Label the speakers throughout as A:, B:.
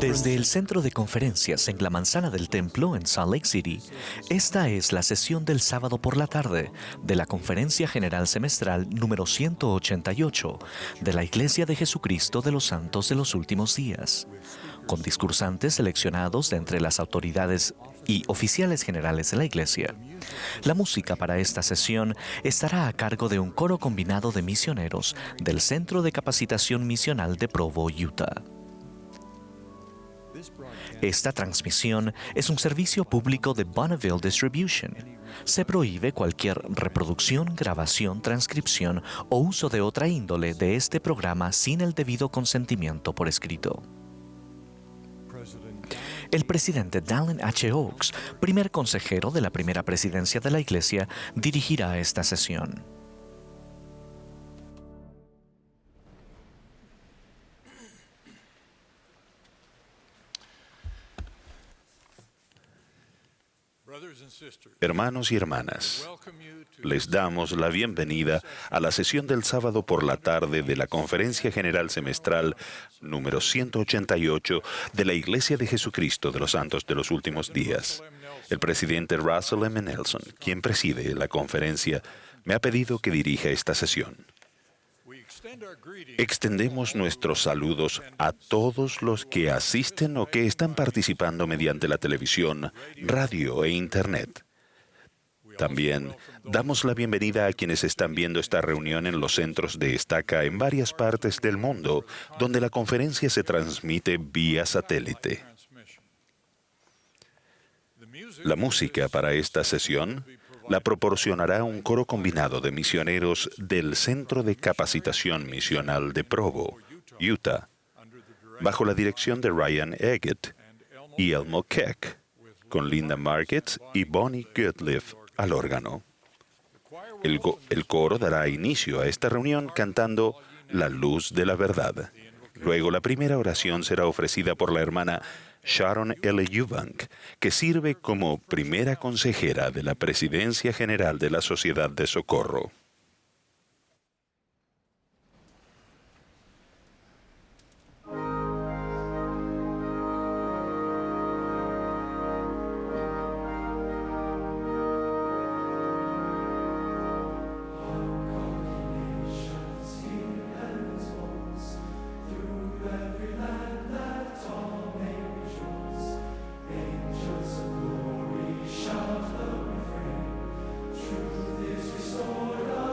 A: Desde el centro de conferencias en la manzana del templo en Salt Lake City, esta es la sesión del sábado por la tarde de la Conferencia General Semestral número 188 de la Iglesia de Jesucristo de los Santos de los Últimos Días, con discursantes seleccionados de entre las autoridades y oficiales generales de la Iglesia. La música para esta sesión estará a cargo de un coro combinado de misioneros del Centro de Capacitación Misional de Provo, Utah. Esta transmisión es un servicio público de Bonneville Distribution. Se prohíbe cualquier reproducción, grabación, transcripción o uso de otra índole de este programa sin el debido consentimiento por escrito. El presidente Dallin H. Oaks, primer consejero de la primera presidencia de la Iglesia, dirigirá esta sesión.
B: Hermanos y hermanas, les damos la bienvenida a la sesión del sábado por la tarde de la Conferencia General Semestral número 188 de la Iglesia de Jesucristo de los Santos de los Últimos Días. El presidente Russell M. Nelson, quien preside la conferencia, me ha pedido que dirija esta sesión. Extendemos nuestros saludos a todos los que asisten o que están participando mediante la televisión, radio e Internet. También damos la bienvenida a quienes están viendo esta reunión en los centros de estaca en varias partes del mundo, donde la conferencia se transmite vía satélite. La música para esta sesión la proporcionará un coro combinado de misioneros del Centro de Capacitación Misional de Provo, Utah, bajo la dirección de Ryan Eggett y Elmo Keck, con Linda Markets y Bonnie Gottlieb al órgano. El coro dará inicio a esta reunión cantando La Luz de la Verdad. Luego la primera oración será ofrecida por la hermana Sharon L. Eubank, que sirve como primera consejera de la Presidencia General de la Sociedad de Socorro.
C: Shout the refrain, truth is restored.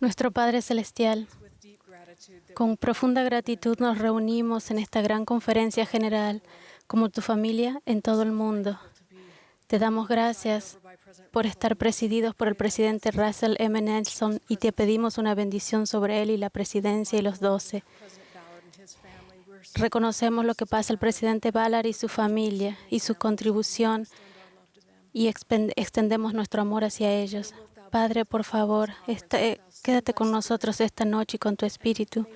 C: Nuestro Padre Celestial, con profunda gratitud nos reunimos en esta gran conferencia general como tu familia en todo el mundo. Te damos gracias por estar presididos por el presidente Russell M. Nelson y te pedimos una bendición sobre él y la presidencia y los 12. Reconocemos lo que pasa el presidente Ballard y su familia y su contribución y extendemos nuestro amor hacia ellos. Padre, por favor, quédate con nosotros esta noche y con tu espíritu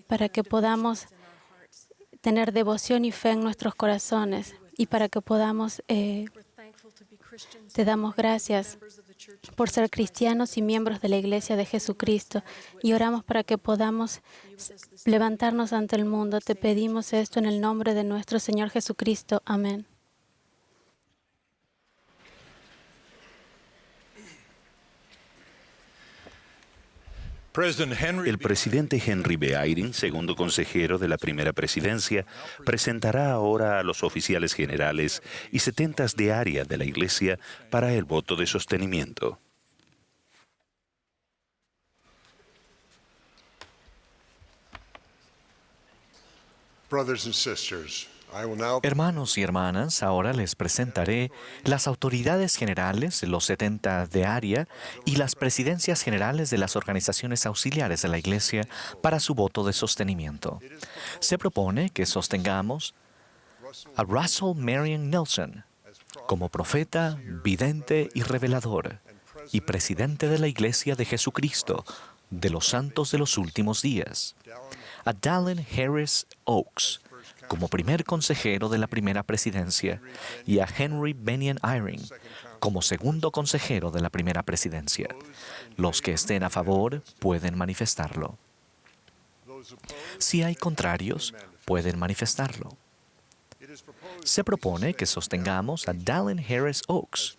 C: para que podamos tener devoción y fe en nuestros corazones y para que podamos, te damos gracias por ser cristianos y miembros de la Iglesia de Jesucristo y oramos para que podamos levantarnos ante el mundo. Te pedimos esto en el nombre de nuestro Señor Jesucristo. Amén.
B: El presidente Henry B. Eyring, segundo consejero de la primera presidencia, presentará ahora a los oficiales generales y setentas de área de la Iglesia para el voto de sostenimiento.
A: Hermanos y hermanas, ahora les presentaré las autoridades generales, los 70 de área y las presidencias generales de las organizaciones auxiliares de la Iglesia para su voto de sostenimiento. Se propone que sostengamos a Russell Marion Nelson como profeta, vidente y revelador, y presidente de la Iglesia de Jesucristo de los Santos de los Últimos Días, a Dallin Harris Oaks como primer consejero de la primera presidencia y a Henry Benyon Eyring como segundo consejero de la primera presidencia. Los que estén a favor pueden manifestarlo. Si hay contrarios, pueden manifestarlo. Se propone que sostengamos a Dallin Harris Oaks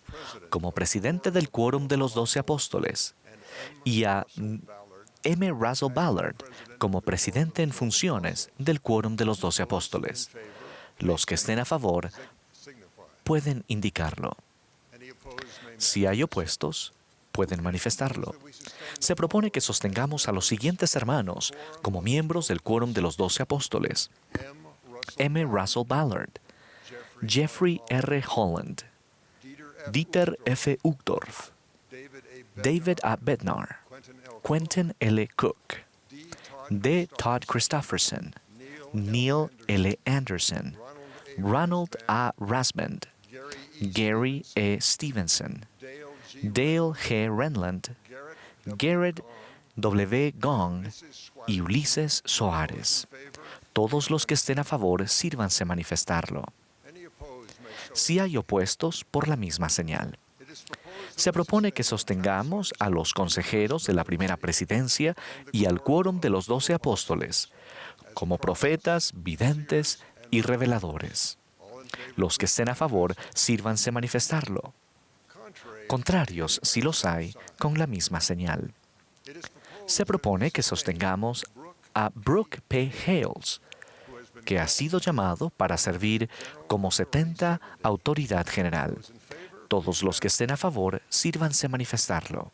A: como presidente del Quórum de los 12 Apóstoles y a M. Russell Ballard como presidente en funciones del Quórum de los 12 Apóstoles. Los que estén a favor pueden indicarlo. Si hay opuestos, pueden manifestarlo. Se propone que sostengamos a los siguientes hermanos como miembros del Quórum de los 12 Apóstoles: M. Russell Ballard, Jeffrey R. Holland, Dieter F. Uchtdorf, David A. Bednar, Quentin L. Cook, D. Todd Christofferson, Neil L. Anderson, Ronald A. Rasmond, Gary E. Stevenson, Dale G. Renland, Garrett W. Gong y Ulises Soares. Todos los que estén a favor, sírvanse manifestarlo. Si hay opuestos, por la misma señal. Se propone que sostengamos a los consejeros de la primera presidencia y al quórum de los 12 apóstoles como profetas, videntes y reveladores. Los que estén a favor, sírvanse manifestarlo. Contrarios, si los hay, con la misma señal. Se propone que sostengamos a Brooke P. Hales, que ha sido llamado para servir como 70 autoridad general. Todos los que estén a favor, sírvanse manifestarlo.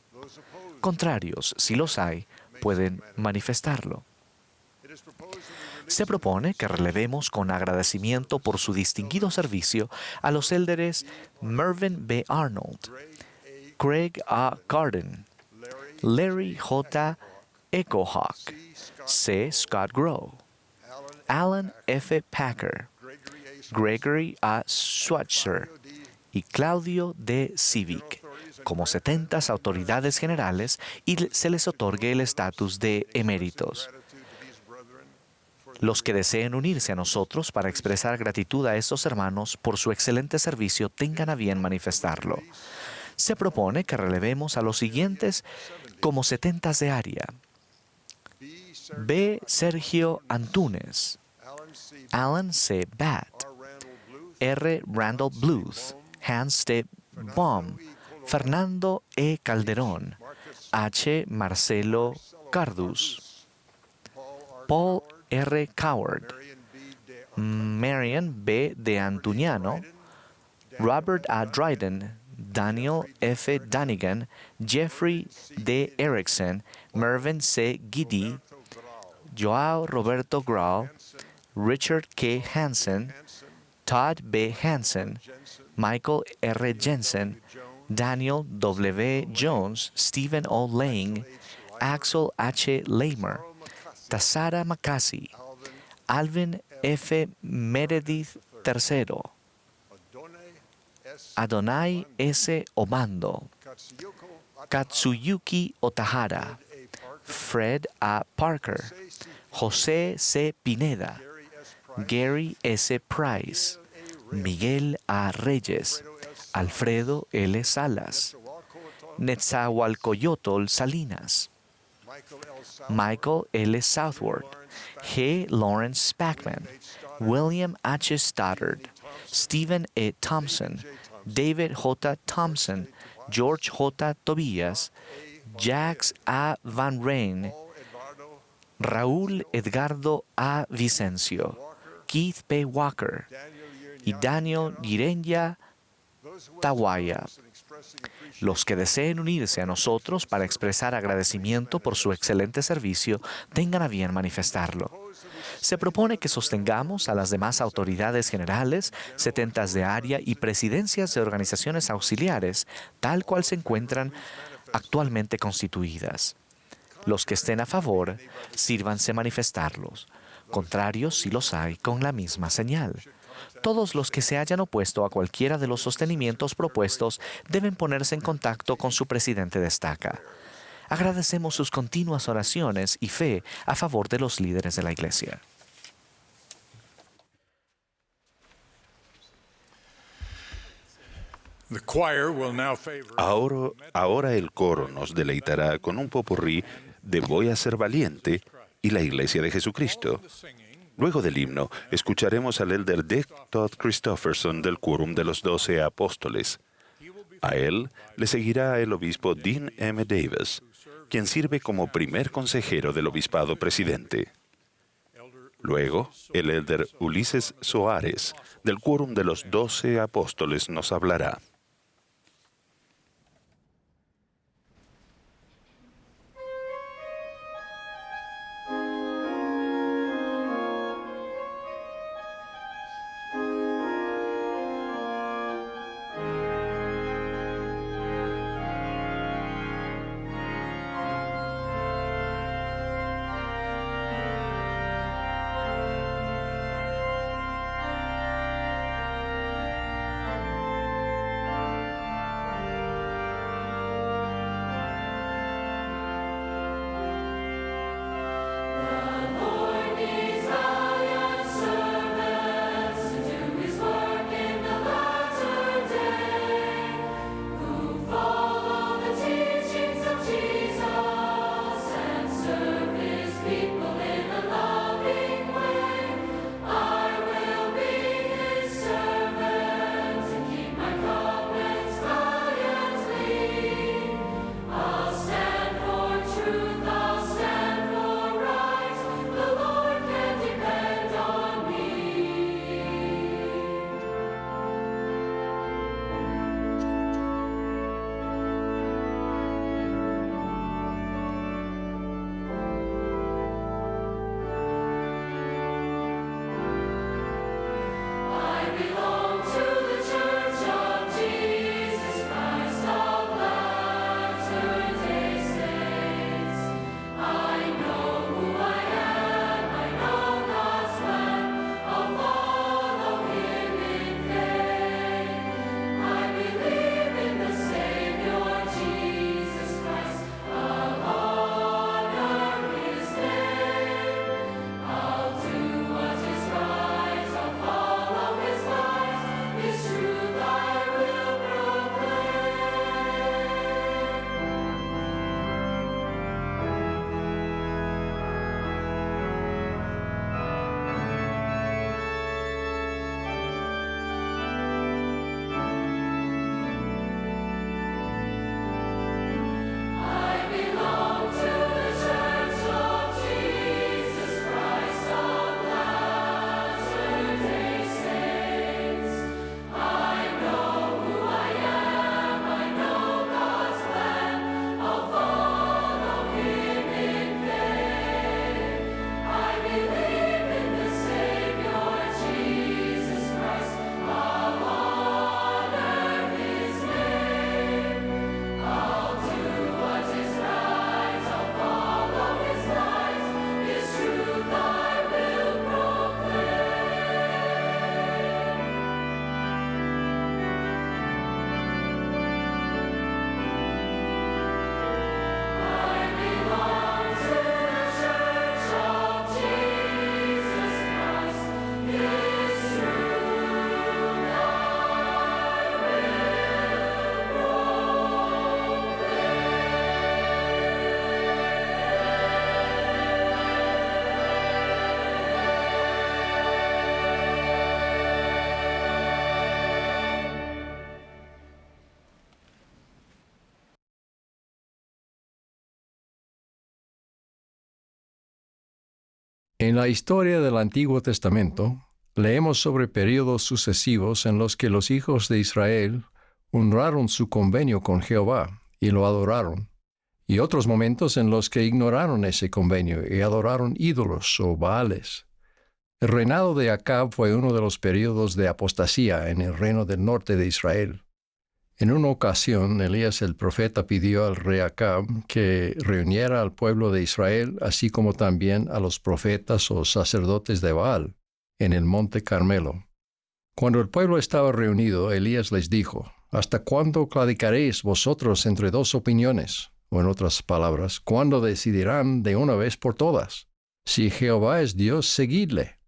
A: Contrarios, si los hay, pueden manifestarlo. Se propone que relevemos con agradecimiento por su distinguido servicio a los élderes Mervyn B. Arnold, Craig A. Carden, Larry J. Echohawk, C. Scott Grow, Alan F. Packer, Gregory A. Schweitzer y Claudio D. Civic como 70 autoridades generales y se les otorgue el estatus de eméritos. Los que deseen unirse a nosotros para expresar gratitud a estos hermanos por su excelente servicio tengan a bien manifestarlo. Se propone que relevemos a los siguientes como 70 de área: B. Sergio Antúnez, Alan C. Batt, R. Randall Bluth, Hans T. Baum, Fernando E. Calderón, H. Marcelo Cardus, Paul R. Coward, Marian B. de Antuñano, Robert A. Dryden, Daniel F. Dunnigan, Jeffrey D. Erickson, Mervyn C. Giddy, Joao Roberto Grau, Richard K. Hansen, Todd B. Hansen, Michael R. Jensen, Daniel W. Jones, Stephen O. Lang, Axel H. Lamer, Tassara Makasi, Alvin F. Meredith III, Adonai S. Obando, Katsuyuki Otahara, Fred A. Parker, José C. Pineda, Gary S. Price, Miguel A. Reyes, Alfredo L. Salas, Netzahualcoyotl Salinas, Michael L. Southward, G. Lawrence Spackman, William H. Stoddard, Stephen E. Thompson, David J. Thompson, George J. Tobias, Jax A. Van Ryn, Raúl Edgardo A. Vicencio, Keith P. Walker y Daniel Girenya Tawaya. Los que deseen unirse a nosotros para expresar agradecimiento por su excelente servicio, tengan a bien manifestarlo. Se propone que sostengamos a las demás autoridades generales, setentas de área y presidencias de organizaciones auxiliares, tal cual se encuentran actualmente constituidas. Los que estén a favor, sírvanse manifestarlos. Contrarios, si los hay, con la misma señal. Todos los que se hayan opuesto a cualquiera de los sostenimientos propuestos deben ponerse en contacto con su presidente de estaca. Agradecemos sus continuas oraciones y fe a favor de los líderes de la Iglesia.
B: Ahora el coro nos deleitará con un popurrí de Voy a ser valiente y la Iglesia de Jesucristo. Luego del himno, escucharemos al elder Dick Todd Christofferson del Quórum de los 12 Apóstoles. A él le seguirá el obispo Dean M. Davis, quien sirve como primer consejero del obispado presidente. Luego, el elder Ulises Soares del Quórum de los 12 Apóstoles nos hablará.
D: En la historia del Antiguo Testamento, leemos sobre períodos sucesivos en los que los hijos de Israel honraron su convenio con Jehová y lo adoraron, y otros momentos en los que ignoraron ese convenio y adoraron ídolos o baales. El reinado de Acab fue uno de los períodos de apostasía en el reino del norte de Israel. En una ocasión, Elías el profeta pidió al rey Acab que reuniera al pueblo de Israel, así como también a los profetas o sacerdotes de Baal, en el monte Carmelo. Cuando el pueblo estaba reunido, Elías les dijo: ¿Hasta cuándo claudicaréis vosotros entre dos opiniones? O en otras palabras, ¿cuándo decidirán de una vez por todas? Si Jehová es Dios, seguidle.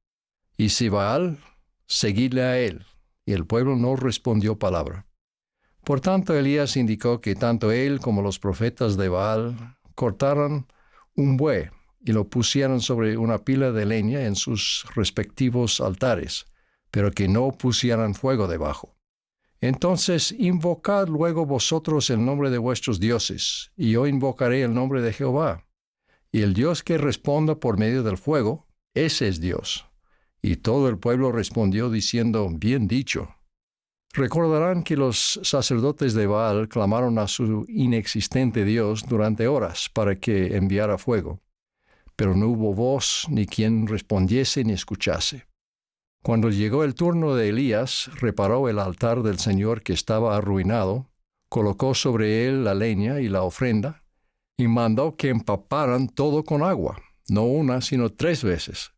D: Y si Baal, seguidle a él. Y el pueblo no respondió palabra. Por tanto, Elías indicó que tanto él como los profetas de Baal cortaran un buey y lo pusieran sobre una pila de leña en sus respectivos altares, pero que no pusieran fuego debajo. Entonces invocad luego vosotros el nombre de vuestros dioses, y yo invocaré el nombre de Jehová. Y el Dios que responda por medio del fuego, ese es Dios. Y todo el pueblo respondió diciendo: bien dicho. Recordarán que los sacerdotes de Baal clamaron a su inexistente Dios durante horas para que enviara fuego, pero no hubo voz ni quien respondiese ni escuchase. Cuando llegó el turno de Elías, reparó el altar del Señor que estaba arruinado, colocó sobre él la leña y la ofrenda, y mandó que empaparan todo con agua, no una, sino 3 veces.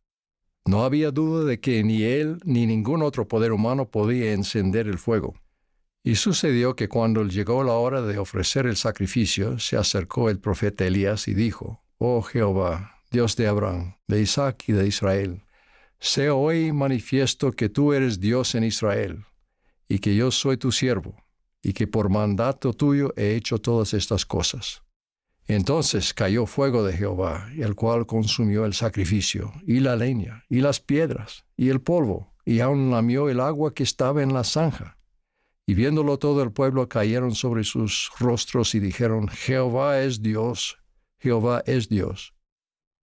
D: No había duda de que ni él ni ningún otro poder humano podía encender el fuego. Y sucedió que cuando llegó la hora de ofrecer el sacrificio, se acercó el profeta Elías y dijo: «Oh Jehová, Dios de Abraham, de Isaac y de Israel, sé hoy manifiesto que tú eres Dios en Israel, y que yo soy tu siervo, y que por mandato tuyo he hecho todas estas cosas». Entonces cayó fuego de Jehová, el cual consumió el sacrificio, y la leña, y las piedras, y el polvo, y aun lamió el agua que estaba en la zanja. Y viéndolo todo el pueblo cayeron sobre sus rostros y dijeron: «Jehová es Dios, Jehová es Dios».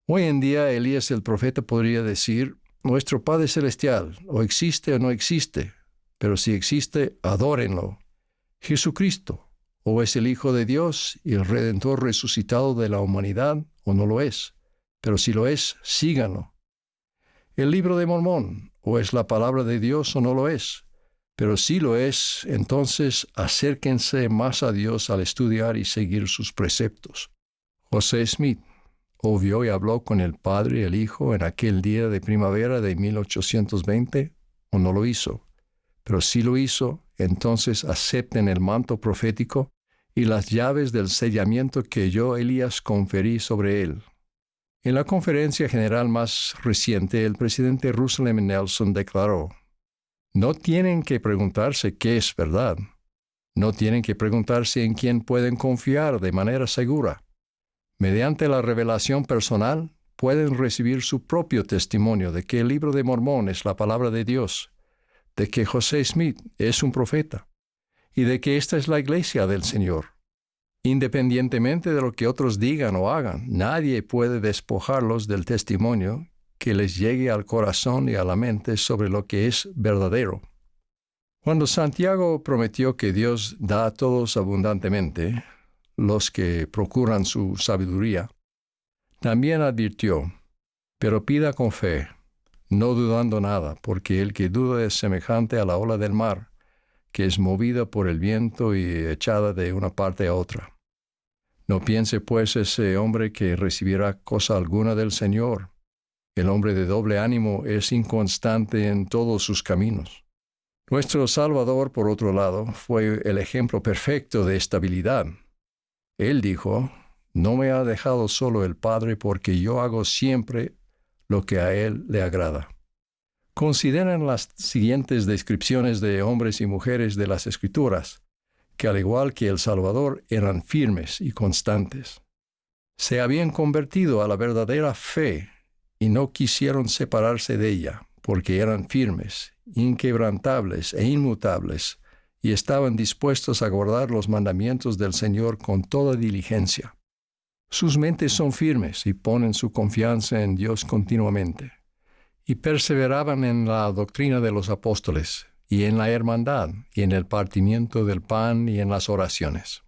D: Hoy en día Elías el profeta podría decir: «Nuestro Padre Celestial, o existe o no existe, pero si existe, adórenlo. Jesucristo, o es el Hijo de Dios y el Redentor resucitado de la humanidad, o no lo es, pero si lo es, síganlo. El Libro de Mormón, o es la palabra de Dios o no lo es, pero si lo es, entonces acérquense más a Dios al estudiar y seguir sus preceptos». José Smith o vio y habló con el Padre y el Hijo en aquel día de primavera de 1820, o no lo hizo. Pero si lo hizo, entonces acepten el manto profético y las llaves del sellamiento que yo, Elías, conferí sobre él. En la conferencia general más reciente, el presidente Russell M. Nelson declaró: no tienen que preguntarse qué es verdad. No tienen que preguntarse en quién pueden confiar de manera segura. Mediante la revelación personal, pueden recibir su propio testimonio de que el Libro de Mormón es la palabra de Dios, de que José Smith es un profeta, y de que esta es la iglesia del Señor. Independientemente de lo que otros digan o hagan, nadie puede despojarlos del testimonio que les llegue al corazón y a la mente sobre lo que es verdadero. Cuando Santiago prometió que Dios da a todos abundantemente, los que procuran su sabiduría, también advirtió: pero pida con fe, no dudando nada, porque el que duda es semejante a la ola del mar, que es movida por el viento y echada de una parte a otra. No piense pues ese hombre que recibirá cosa alguna del Señor. El hombre de doble ánimo es inconstante en todos sus caminos. Nuestro Salvador, por otro lado, fue el ejemplo perfecto de estabilidad. Él dijo: no me ha dejado solo el Padre, porque yo hago siempre lo que a Él le agrada. Consideren las siguientes descripciones de hombres y mujeres de las Escrituras, que al igual que el Salvador eran firmes y constantes. Se habían convertido a la verdadera fe y no quisieron separarse de ella, porque eran firmes, inquebrantables e inmutables, y estaban dispuestos a guardar los mandamientos del Señor con toda diligencia. Sus mentes son firmes y ponen su confianza en Dios continuamente, y perseveraban en la doctrina de los apóstoles, y en la hermandad, y en el partimiento del pan, y en las oraciones.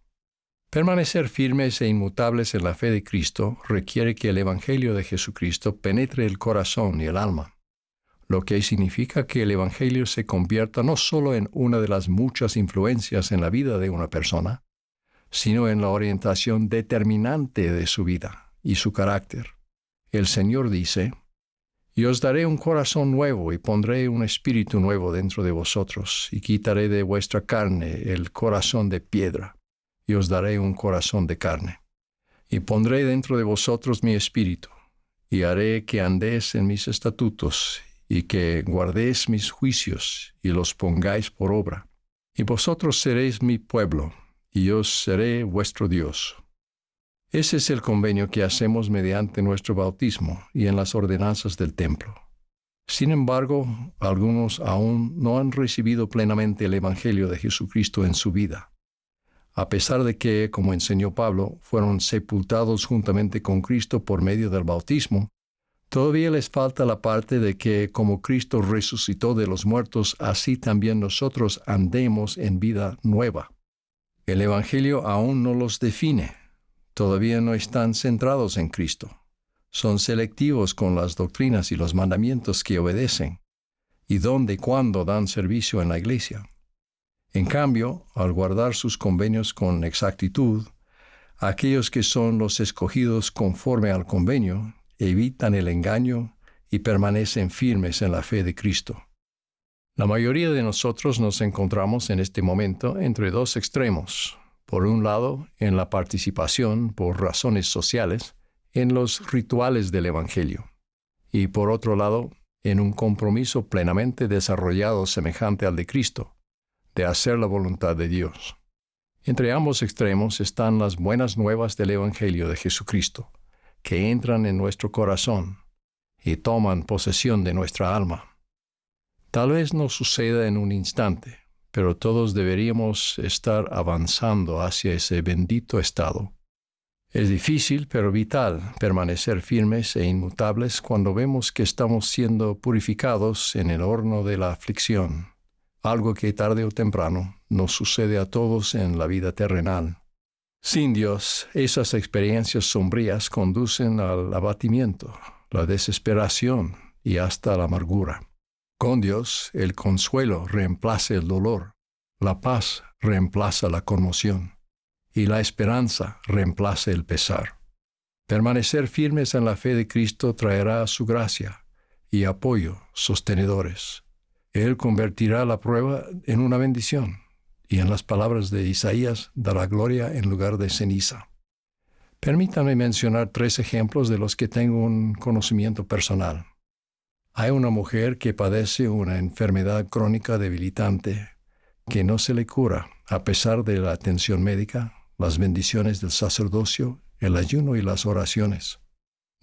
D: Permanecer firmes e inmutables en la fe de Cristo requiere que el Evangelio de Jesucristo penetre el corazón y el alma, lo que significa que el Evangelio se convierta no solo en una de las muchas influencias en la vida de una persona, sino en la orientación determinante de su vida y su carácter. El Señor dice: «Y os daré un corazón nuevo y pondré un espíritu nuevo dentro de vosotros, y quitaré de vuestra carne el corazón de piedra, y os daré un corazón de carne. Y pondré dentro de vosotros mi espíritu, y haré que andéis en mis estatutos, y que guardéis mis juicios, y los pongáis por obra. Y vosotros seréis mi pueblo, y yo seré vuestro Dios». Ese es el convenio que hacemos mediante nuestro bautismo y en las ordenanzas del templo. Sin embargo, algunos aún no han recibido plenamente el Evangelio de Jesucristo en su vida. A pesar de que, como enseñó Pablo, fueron sepultados juntamente con Cristo por medio del bautismo, todavía les falta la parte de que, como Cristo resucitó de los muertos, así también nosotros andemos en vida nueva. El Evangelio aún no los define. Todavía no están centrados en Cristo. Son selectivos con las doctrinas y los mandamientos que obedecen, y dónde y cuándo dan servicio en la iglesia. En cambio, al guardar sus convenios con exactitud, aquellos que son los escogidos conforme al convenio evitan el engaño y permanecen firmes en la fe de Cristo. La mayoría de nosotros nos encontramos en este momento entre dos extremos. Por un lado, en la participación, por razones sociales, en los rituales del Evangelio. Y por otro lado, en un compromiso plenamente desarrollado semejante al de Cristo, de hacer la voluntad de Dios. Entre ambos extremos están las buenas nuevas del Evangelio de Jesucristo, que entran en nuestro corazón y toman posesión de nuestra alma. Tal vez no suceda en un instante, pero todos deberíamos estar avanzando hacia ese bendito estado. Es difícil, pero vital, permanecer firmes e inmutables cuando vemos que estamos siendo purificados en el horno de la aflicción, algo que tarde o temprano nos sucede a todos en la vida terrenal. Sin Dios, esas experiencias sombrías conducen al abatimiento, la desesperación y hasta la amargura. Con Dios, el consuelo reemplaza el dolor, la paz reemplaza la conmoción, y la esperanza reemplaza el pesar. Permanecer firmes en la fe de Cristo traerá su gracia y apoyo sostenedores. Él convertirá la prueba en una bendición, y en las palabras de Isaías, dará gloria en lugar de ceniza. Permítanme mencionar 3 ejemplos de los que tengo un conocimiento personal. Hay una mujer que padece una enfermedad crónica debilitante que no se le cura a pesar de la atención médica, las bendiciones del sacerdocio, el ayuno y las oraciones.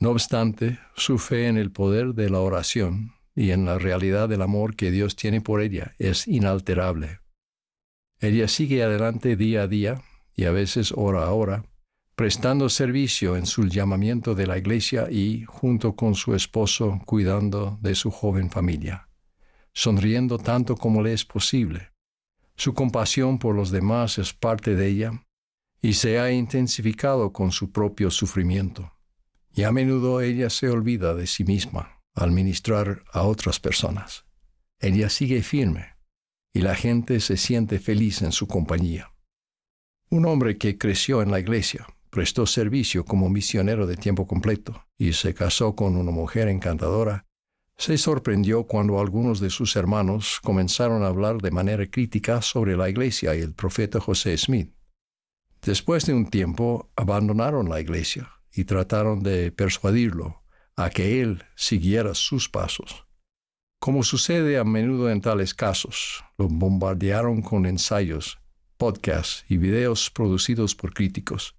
D: No obstante, su fe en el poder de la oración y en la realidad del amor que Dios tiene por ella es inalterable. Ella sigue adelante día a día y a veces hora a hora, prestando servicio en su llamamiento de la iglesia y, junto con su esposo, cuidando de su joven familia, sonriendo tanto como le es posible. Su compasión por los demás es parte de ella y se ha intensificado con su propio sufrimiento. Y a menudo ella se olvida de sí misma al ministrar a otras personas. Ella sigue firme y la gente se siente feliz en su compañía. Un hombre que creció en la iglesia, prestó servicio como misionero de tiempo completo y se casó con una mujer encantadora, se sorprendió cuando algunos de sus hermanos comenzaron a hablar de manera crítica sobre la iglesia y el profeta José Smith. Después de un tiempo, abandonaron la iglesia y trataron de persuadirlo a que él siguiera sus pasos. Como sucede a menudo en tales casos, lo bombardearon con ensayos, podcasts y videos producidos por críticos,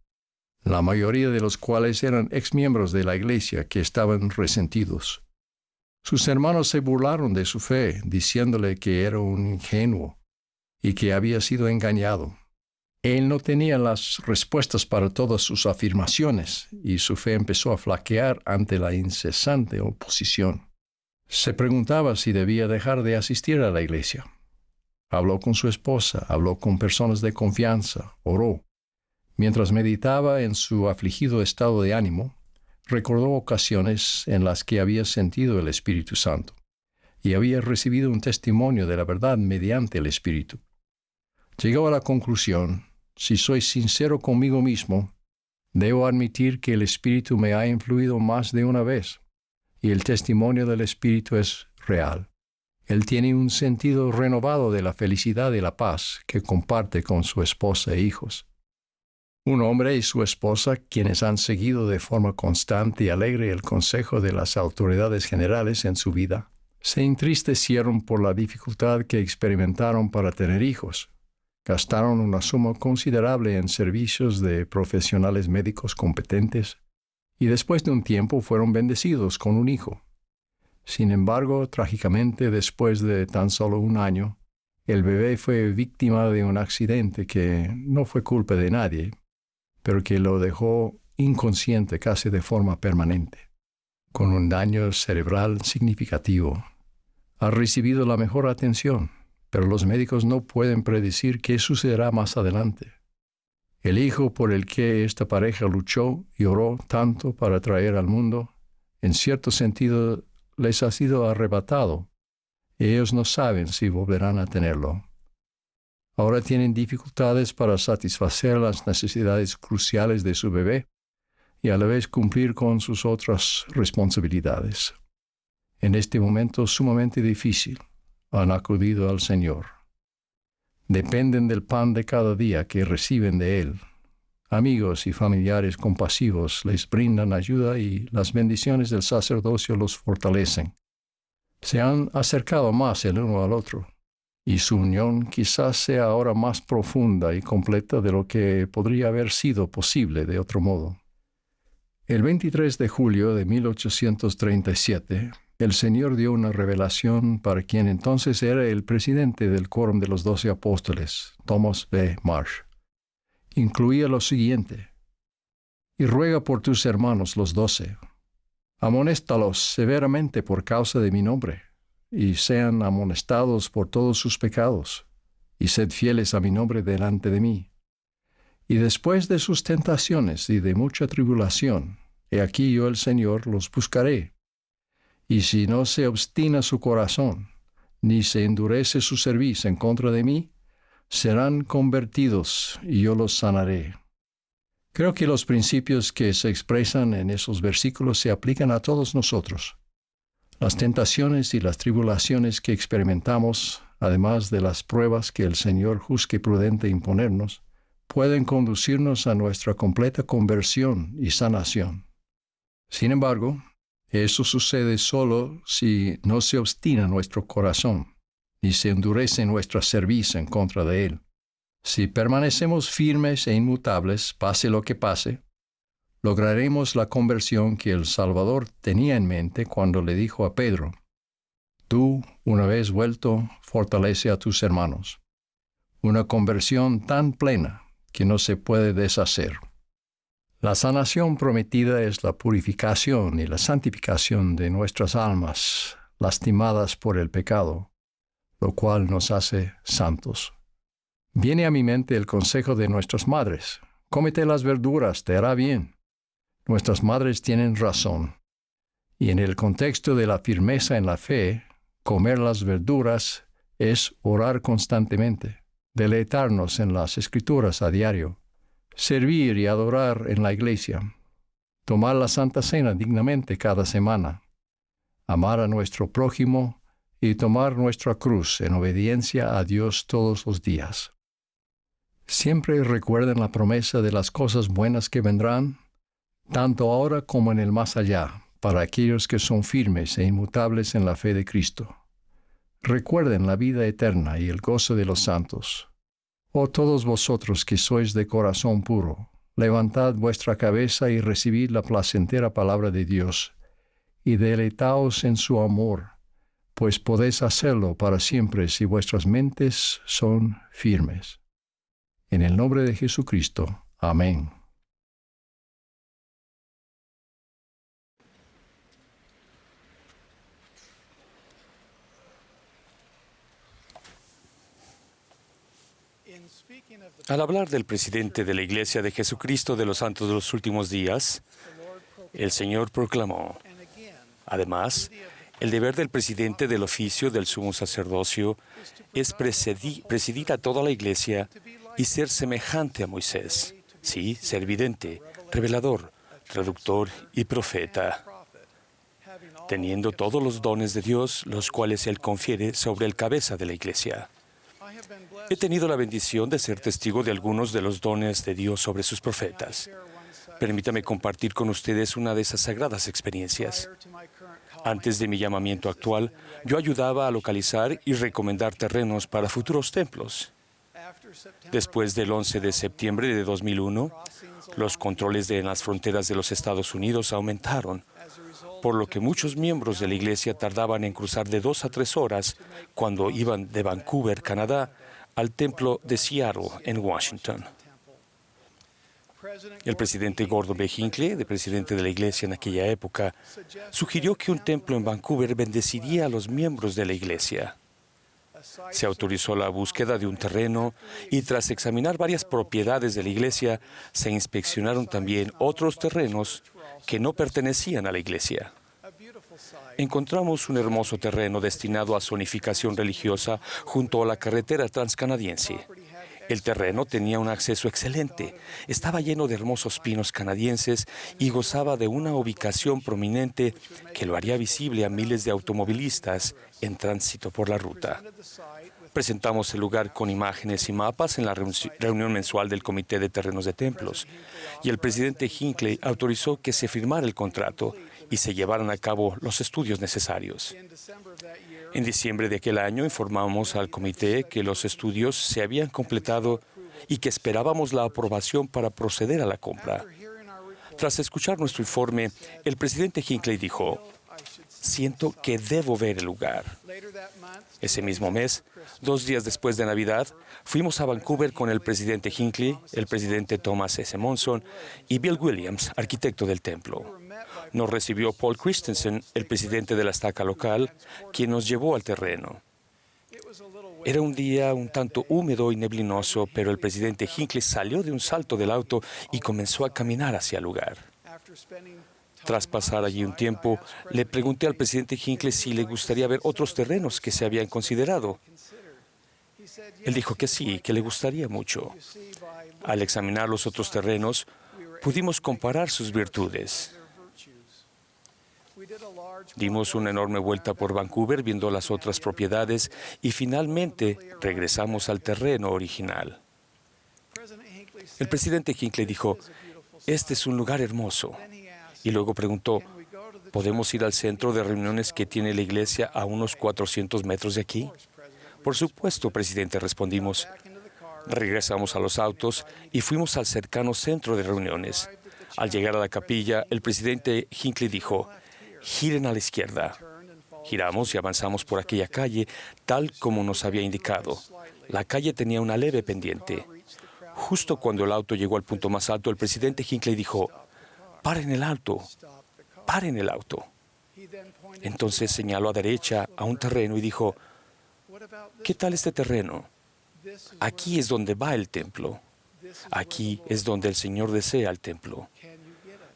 D: la mayoría de los cuales eran exmiembros de la iglesia que estaban resentidos. Sus hermanos se burlaron de su fe, diciéndole que era un ingenuo y que había sido engañado. Él no tenía las respuestas para todas sus afirmaciones y su fe empezó a flaquear ante la incesante oposición. Se preguntaba si debía dejar de asistir a la iglesia. Habló con su esposa, habló con personas de confianza, oró. Mientras meditaba en su afligido estado de ánimo, recordó ocasiones en las que había sentido el Espíritu Santo y había recibido un testimonio de la verdad mediante el Espíritu. Llegó a la conclusión: si soy sincero conmigo mismo, debo admitir que el Espíritu me ha influido más de una vez, y el testimonio del Espíritu es real. Él tiene un sentido renovado de la felicidad y la paz que comparte con su esposa e hijos. Un hombre y su esposa, quienes han seguido de forma constante y alegre el consejo de las autoridades generales en su vida, se entristecieron por la dificultad que experimentaron para tener hijos. Gastaron una suma considerable en servicios de profesionales médicos competentes y después de un tiempo fueron bendecidos con un hijo. Sin embargo, trágicamente, después de tan solo un año, el bebé fue víctima de un accidente que no fue culpa de nadie, pero que lo dejó inconsciente casi de forma permanente, con un daño cerebral significativo. Ha recibido la mejor atención, pero los médicos no pueden predecir qué sucederá más adelante. El hijo por el que esta pareja luchó y oró tanto para traer al mundo, en cierto sentido, les ha sido arrebatado, y ellos no saben si volverán a tenerlo. Ahora tienen dificultades para satisfacer las necesidades cruciales de su bebé y a la vez cumplir con sus otras responsabilidades. En este momento sumamente difícil, han acudido al Señor. Dependen del pan de cada día que reciben de Él. Amigos y familiares compasivos les brindan ayuda y las bendiciones del sacerdocio los fortalecen. Se han acercado más el uno al otro, y su unión quizás sea ahora más profunda y completa de lo que podría haber sido posible de otro modo. El 23 de julio de 1837, el Señor dio una revelación para quien entonces era el presidente del Quórum de los 12 Apóstoles, Thomas B. Marsh. Incluía lo siguiente: y ruega por tus hermanos los 12. Amonéstalos severamente por causa de mi nombre, y sean amonestados por todos sus pecados, y sed fieles a mi nombre delante de mí. Y después de sus tentaciones y de mucha tribulación, he aquí yo el Señor los buscaré. Y si no se obstina su corazón, ni se endurece su cerviz en contra de mí, serán convertidos y yo los sanaré. Creo que los principios que se expresan en esos versículos se aplican a todos nosotros. Las tentaciones y las tribulaciones que experimentamos, además de las pruebas que el Señor juzgue prudente imponernos, pueden conducirnos a nuestra completa conversión y sanación. Sin embargo, eso sucede solo si no se obstina nuestro corazón, ni se endurece nuestra cerviz en contra de Él. Si permanecemos firmes e inmutables, pase lo que pase, lograremos la conversión que el Salvador tenía en mente cuando le dijo a Pedro: tú, una vez vuelto, fortalece a tus hermanos. Una conversión tan plena que no se puede deshacer. La sanación prometida es la purificación y la santificación de nuestras almas, lastimadas por el pecado, lo cual nos hace santos. Viene a mi mente el consejo de nuestras madres: cómete las verduras, te hará bien. Nuestras madres tienen razón. Y en el contexto de la firmeza en la fe, comer las verduras es orar constantemente, deleitarnos en las Escrituras a diario, servir y adorar en la iglesia, tomar la Santa Cena dignamente cada semana, amar a nuestro prójimo y tomar nuestra cruz en obediencia a Dios todos los días. Siempre recuerden la promesa de las cosas buenas que vendrán, tanto ahora como en el más allá, para aquellos que son firmes e inmutables en la fe de Cristo. Recuerden la vida eterna y el gozo de los santos. Oh todos vosotros que sois de corazón puro, levantad vuestra cabeza y recibid la placentera palabra de Dios, y deleitaos en su amor, pues podéis hacerlo para siempre si vuestras mentes son firmes. En el nombre de Jesucristo. Amén.
E: Al hablar del presidente de la Iglesia de Jesucristo de los Santos de los Últimos Días, el Señor proclamó: además, el deber del presidente del oficio del sumo sacerdocio es presidir a toda la Iglesia y ser semejante a Moisés, sí, ser vidente, revelador, traductor y profeta, teniendo todos los dones de Dios, los cuales Él confiere sobre el cabeza de la Iglesia. He tenido la bendición de ser testigo de algunos de los dones de Dios sobre sus profetas. Permítame compartir con ustedes una de esas sagradas experiencias. Antes de mi llamamiento actual, yo ayudaba a localizar y recomendar terrenos para futuros templos. Después del 11 de septiembre de 2001, los controles en las fronteras de los Estados Unidos aumentaron, por lo que muchos miembros de la Iglesia tardaban en cruzar de 2 a 3 horas cuando iban de Vancouver, Canadá, al templo de Seattle, en Washington. El presidente Gordon B. Hinckley, el presidente de la Iglesia en aquella época, sugirió que un templo en Vancouver bendeciría a los miembros de la Iglesia. Se autorizó la búsqueda de un terreno y tras examinar varias propiedades de la Iglesia, se inspeccionaron también otros terrenos que no pertenecían a la Iglesia. Encontramos un hermoso terreno destinado a zonificación religiosa junto a la carretera transcanadiense. El terreno tenía un acceso excelente, estaba lleno de hermosos pinos canadienses y gozaba de una ubicación prominente que lo haría visible a miles de automovilistas en tránsito por la ruta. Presentamos el lugar con imágenes y mapas en la reunión mensual del Comité de Terrenos de Templos, y el presidente Hinckley autorizó que se firmara el contrato y se llevaran a cabo los estudios necesarios. En diciembre de aquel año informamos al comité que los estudios se habían completado y que esperábamos la aprobación para proceder a la compra. Tras escuchar nuestro informe, el presidente Hinckley dijo: siento que debo ver el lugar. Ese mismo mes, 2 días después de Navidad, fuimos a Vancouver con el presidente Hinckley, el presidente Thomas S. Monson y Bill Williams, arquitecto del templo. Nos recibió Paul Christensen, el presidente de la estaca local, quien nos llevó al terreno. Era un día un tanto húmedo y neblinoso, pero el presidente Hinckley salió de un salto del auto y comenzó a caminar hacia el lugar. Tras pasar allí un tiempo, le pregunté al presidente Hinckley si le gustaría ver otros terrenos que se habían considerado. Él dijo que sí, que le gustaría mucho. Al examinar los otros terrenos, pudimos comparar sus virtudes. Dimos una enorme vuelta por Vancouver viendo las otras propiedades y finalmente regresamos al terreno original. El presidente Hinckley dijo: este es un lugar hermoso. Y luego preguntó: ¿podemos ir al centro de reuniones que tiene la iglesia a unos 400 metros de aquí? Por supuesto, presidente, respondimos. Regresamos a los autos y fuimos al cercano centro de reuniones. Al llegar a la capilla, el presidente Hinckley dijo: giren a la izquierda. Giramos y avanzamos por aquella calle, tal como nos había indicado. La calle tenía una leve pendiente. Justo cuando el auto llegó al punto más alto, el presidente Hinckley dijo: paren el auto, paren el auto. Entonces señaló a derecha a un terreno y dijo: ¿qué tal este terreno? Aquí es donde va el templo. Aquí es donde el Señor desea el templo.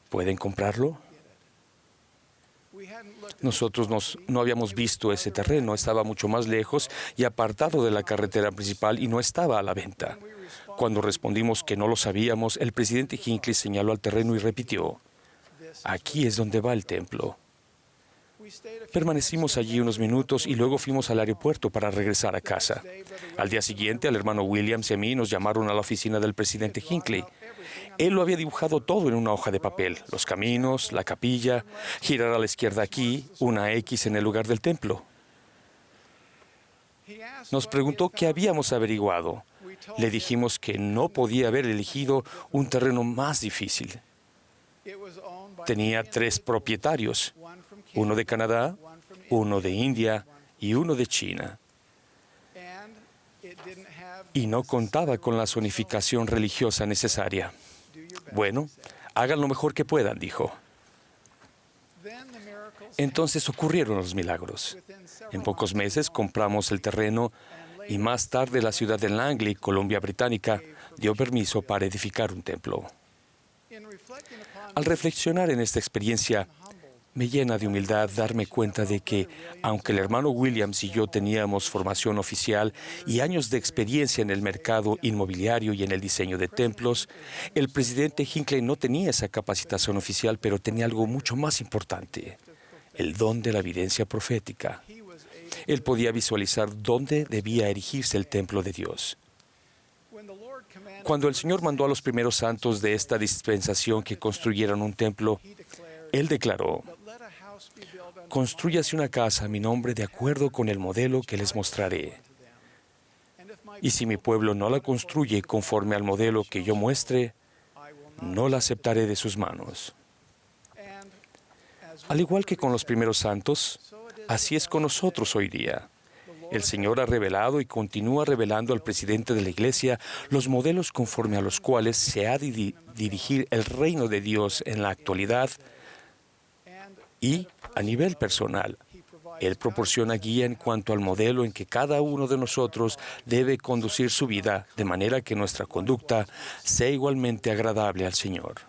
E: ¿Pueden comprarlo? Nosotros no habíamos visto ese terreno, estaba mucho más lejos y apartado de la carretera principal y no estaba a la venta. Cuando respondimos que no lo sabíamos, el presidente Hinckley señaló al terreno y repitió: aquí es donde va el templo. Permanecimos allí unos minutos y luego fuimos al aeropuerto para regresar a casa. Al día siguiente, al hermano Williams y a mí nos llamaron a la oficina del presidente Hinckley. Él lo había dibujado todo en una hoja de papel: los caminos, la capilla, girar a la izquierda aquí, una X en el lugar del templo. Nos preguntó qué habíamos averiguado. Le dijimos que no podía haber elegido un terreno más difícil. Tenía 3 propietarios: uno de Canadá, uno de India y uno de China. y no contaba con la zonificación religiosa necesaria. Bueno, hagan lo mejor que puedan, dijo. Entonces ocurrieron los milagros. En pocos meses compramos el terreno y más tarde la ciudad de Langley, Columbia Británica, dio permiso para edificar un templo. Al reflexionar en esta experiencia, me llena de humildad darme cuenta de que, aunque el hermano Williams y yo teníamos formación oficial y años de experiencia en el mercado inmobiliario y en el diseño de templos, el presidente Hinckley no tenía esa capacitación oficial, pero tenía algo mucho más importante: el don de la evidencia profética. Él podía visualizar dónde debía erigirse el templo de Dios. Cuando el Señor mandó a los primeros santos de esta dispensación que construyeran un templo, Él declaró: «Constrúyase una casa a mi nombre de acuerdo con el modelo que les mostraré. Y si mi pueblo no la construye conforme al modelo que yo muestre, no la aceptaré de sus manos». Al igual que con los primeros santos, así es con nosotros hoy día. El Señor ha revelado y continúa revelando al presidente de la Iglesia los modelos conforme a los cuales se ha de dirigir el reino de Dios en la actualidad, y, a nivel personal, Él proporciona guía en cuanto al modelo en que cada uno de nosotros debe conducir su vida, de manera que nuestra conducta sea igualmente agradable al Señor.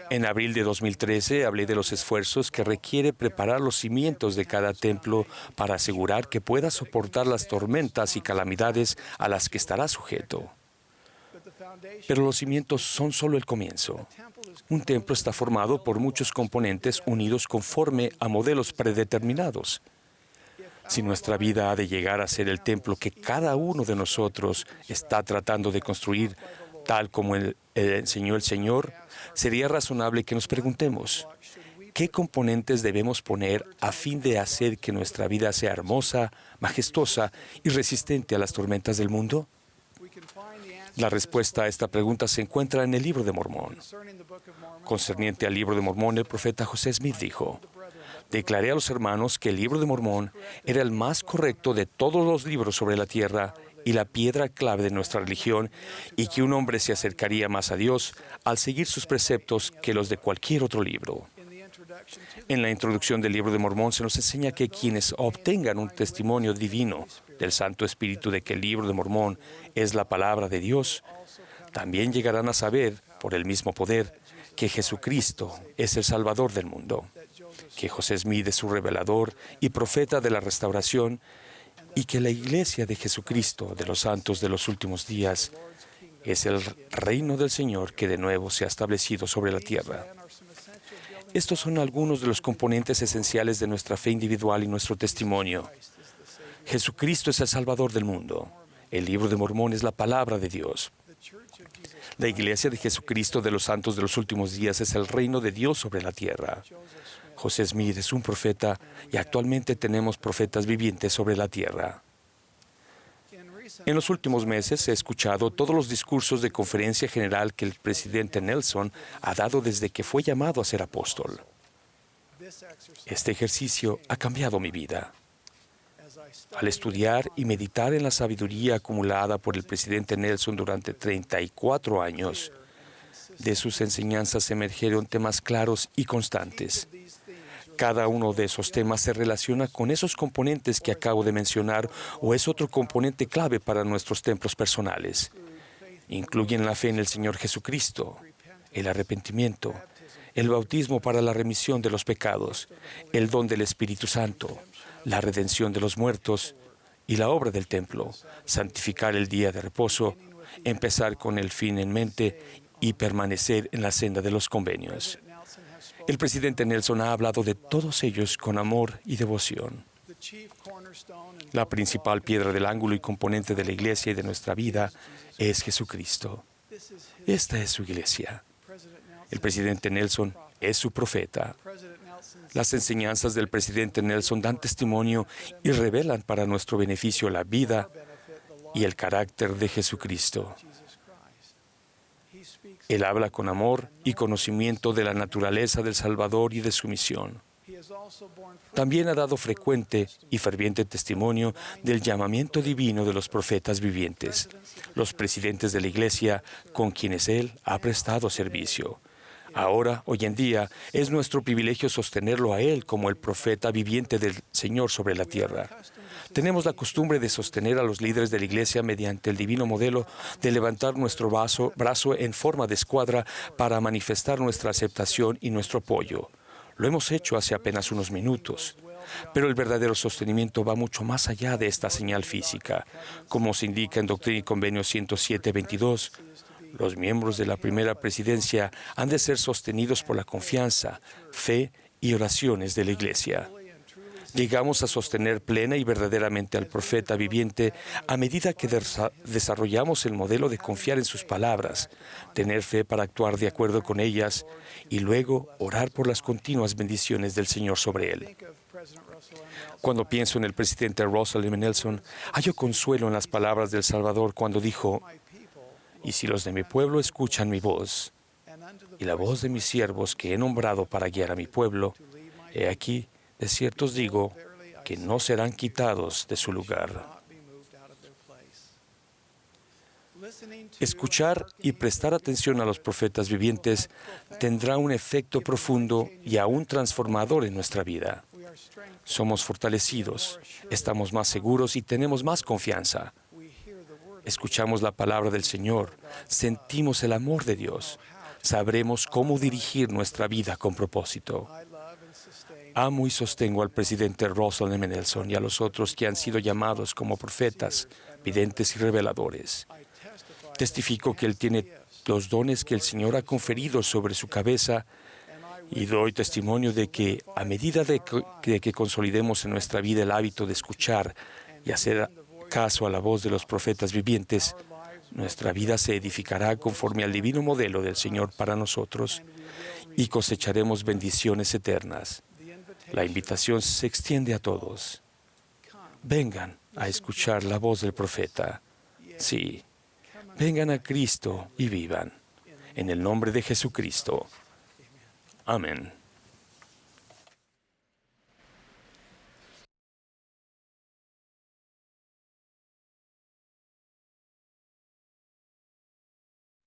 E: En abril de 2013 hablé de los esfuerzos que requiere preparar los cimientos de cada templo para asegurar que pueda soportar las tormentas y calamidades a las que estará sujeto. Pero los cimientos son solo el comienzo. Un templo está formado por muchos componentes unidos conforme a modelos predeterminados. Si nuestra vida ha de llegar a ser el templo que cada uno de nosotros está tratando de construir, tal como enseñó el Señor, sería razonable que nos preguntemos: ¿qué componentes debemos poner a fin de hacer que nuestra vida sea hermosa, majestuosa y resistente a las tormentas del mundo? La respuesta a esta pregunta se encuentra en el Libro de Mormón. Concerniente al Libro de Mormón, el profeta José Smith dijo: «Declaré a los hermanos que el Libro de Mormón era el más correcto de todos los libros sobre la tierra y la piedra clave de nuestra religión, y que un hombre se acercaría más a Dios al seguir sus preceptos que los de cualquier otro libro». En la introducción del Libro de Mormón se nos enseña que quienes obtengan un testimonio divino del Santo Espíritu de que el Libro de Mormón es la palabra de Dios, también llegarán a saber, por el mismo poder, que Jesucristo es el Salvador del mundo, que José Smith es su revelador y profeta de la restauración, y que la Iglesia de Jesucristo de los santos de los últimos días es el reino del Señor que de nuevo se ha establecido sobre la tierra. Estos son algunos de los componentes esenciales de nuestra fe individual y nuestro testimonio. Jesucristo es el Salvador del mundo. El Libro de Mormón es la palabra de Dios. La Iglesia de Jesucristo de los santos de los últimos días es el reino de Dios sobre la tierra. José Smith es un profeta y actualmente tenemos profetas vivientes sobre la tierra. En los últimos meses he escuchado todos los discursos de conferencia general que el presidente Nelson ha dado desde que fue llamado a ser apóstol. Este ejercicio ha cambiado mi vida. Al estudiar y meditar en la sabiduría acumulada por el presidente Nelson durante 34 años, de sus enseñanzas emergieron temas claros y constantes. Cada uno de esos temas se relaciona con esos componentes que acabo de mencionar o es otro componente clave para nuestros templos personales. Incluyen la fe en el Señor Jesucristo, el arrepentimiento, el bautismo para la remisión de los pecados, el don del Espíritu Santo, la redención de los muertos y la obra del templo, santificar el día de reposo, empezar con el fin en mente y permanecer en la senda de los convenios. El presidente Nelson ha hablado de todos ellos con amor y devoción. La principal piedra del ángulo y componente de la Iglesia y de nuestra vida es Jesucristo. Esta es su Iglesia. El presidente Nelson es su profeta. Las enseñanzas del presidente Nelson dan testimonio y revelan para nuestro beneficio la vida y el carácter de Jesucristo. Él habla con amor y conocimiento de la naturaleza del Salvador y de su misión. También ha dado frecuente y ferviente testimonio del llamamiento divino de los profetas vivientes, los presidentes de la Iglesia con quienes Él ha prestado servicio. Ahora, hoy en día, es nuestro privilegio sostenerlo a Él como el profeta viviente del Señor sobre la tierra. Tenemos la costumbre de sostener a los líderes de la Iglesia mediante el divino modelo de levantar nuestro brazo en forma de escuadra para manifestar nuestra aceptación y nuestro apoyo. Lo hemos hecho hace apenas unos minutos. Pero el verdadero sostenimiento va mucho más allá de esta señal física. Como se indica en Doctrina y Convenio 107-22, los miembros de la primera presidencia han de ser sostenidos por la confianza, fe y oraciones de la Iglesia. Llegamos a sostener plena y verdaderamente al profeta viviente a medida que desarrollamos el modelo de confiar en sus palabras, tener fe para actuar de acuerdo con ellas y luego orar por las continuas bendiciones del Señor sobre él. Cuando pienso en el presidente Russell M. Nelson, hallo consuelo en las palabras del Salvador cuando dijo: «Y si los de mi pueblo escuchan mi voz, y la voz de mis siervos que he nombrado para guiar a mi pueblo, he aquí, de cierto os digo, que no serán quitados de su lugar». Escuchar y prestar atención a los profetas vivientes tendrá un efecto profundo y aún transformador en nuestra vida. Somos fortalecidos, estamos más seguros y tenemos más confianza. Escuchamos la palabra del Señor, sentimos el amor de Dios, sabremos cómo dirigir nuestra vida con propósito. Amo y sostengo al presidente Russell M. Nelson y a los otros que han sido llamados como profetas, videntes y reveladores. Testifico que él tiene los dones que el Señor ha conferido sobre su cabeza y doy testimonio de que a medida de que consolidemos en nuestra vida el hábito de escuchar y hacer caso a la voz de los profetas vivientes, nuestra vida se edificará conforme al divino modelo del Señor para nosotros y cosecharemos bendiciones eternas. La invitación se extiende a todos. Vengan a escuchar la voz del profeta. Sí, vengan a Cristo y vivan. En el nombre de Jesucristo. Amén.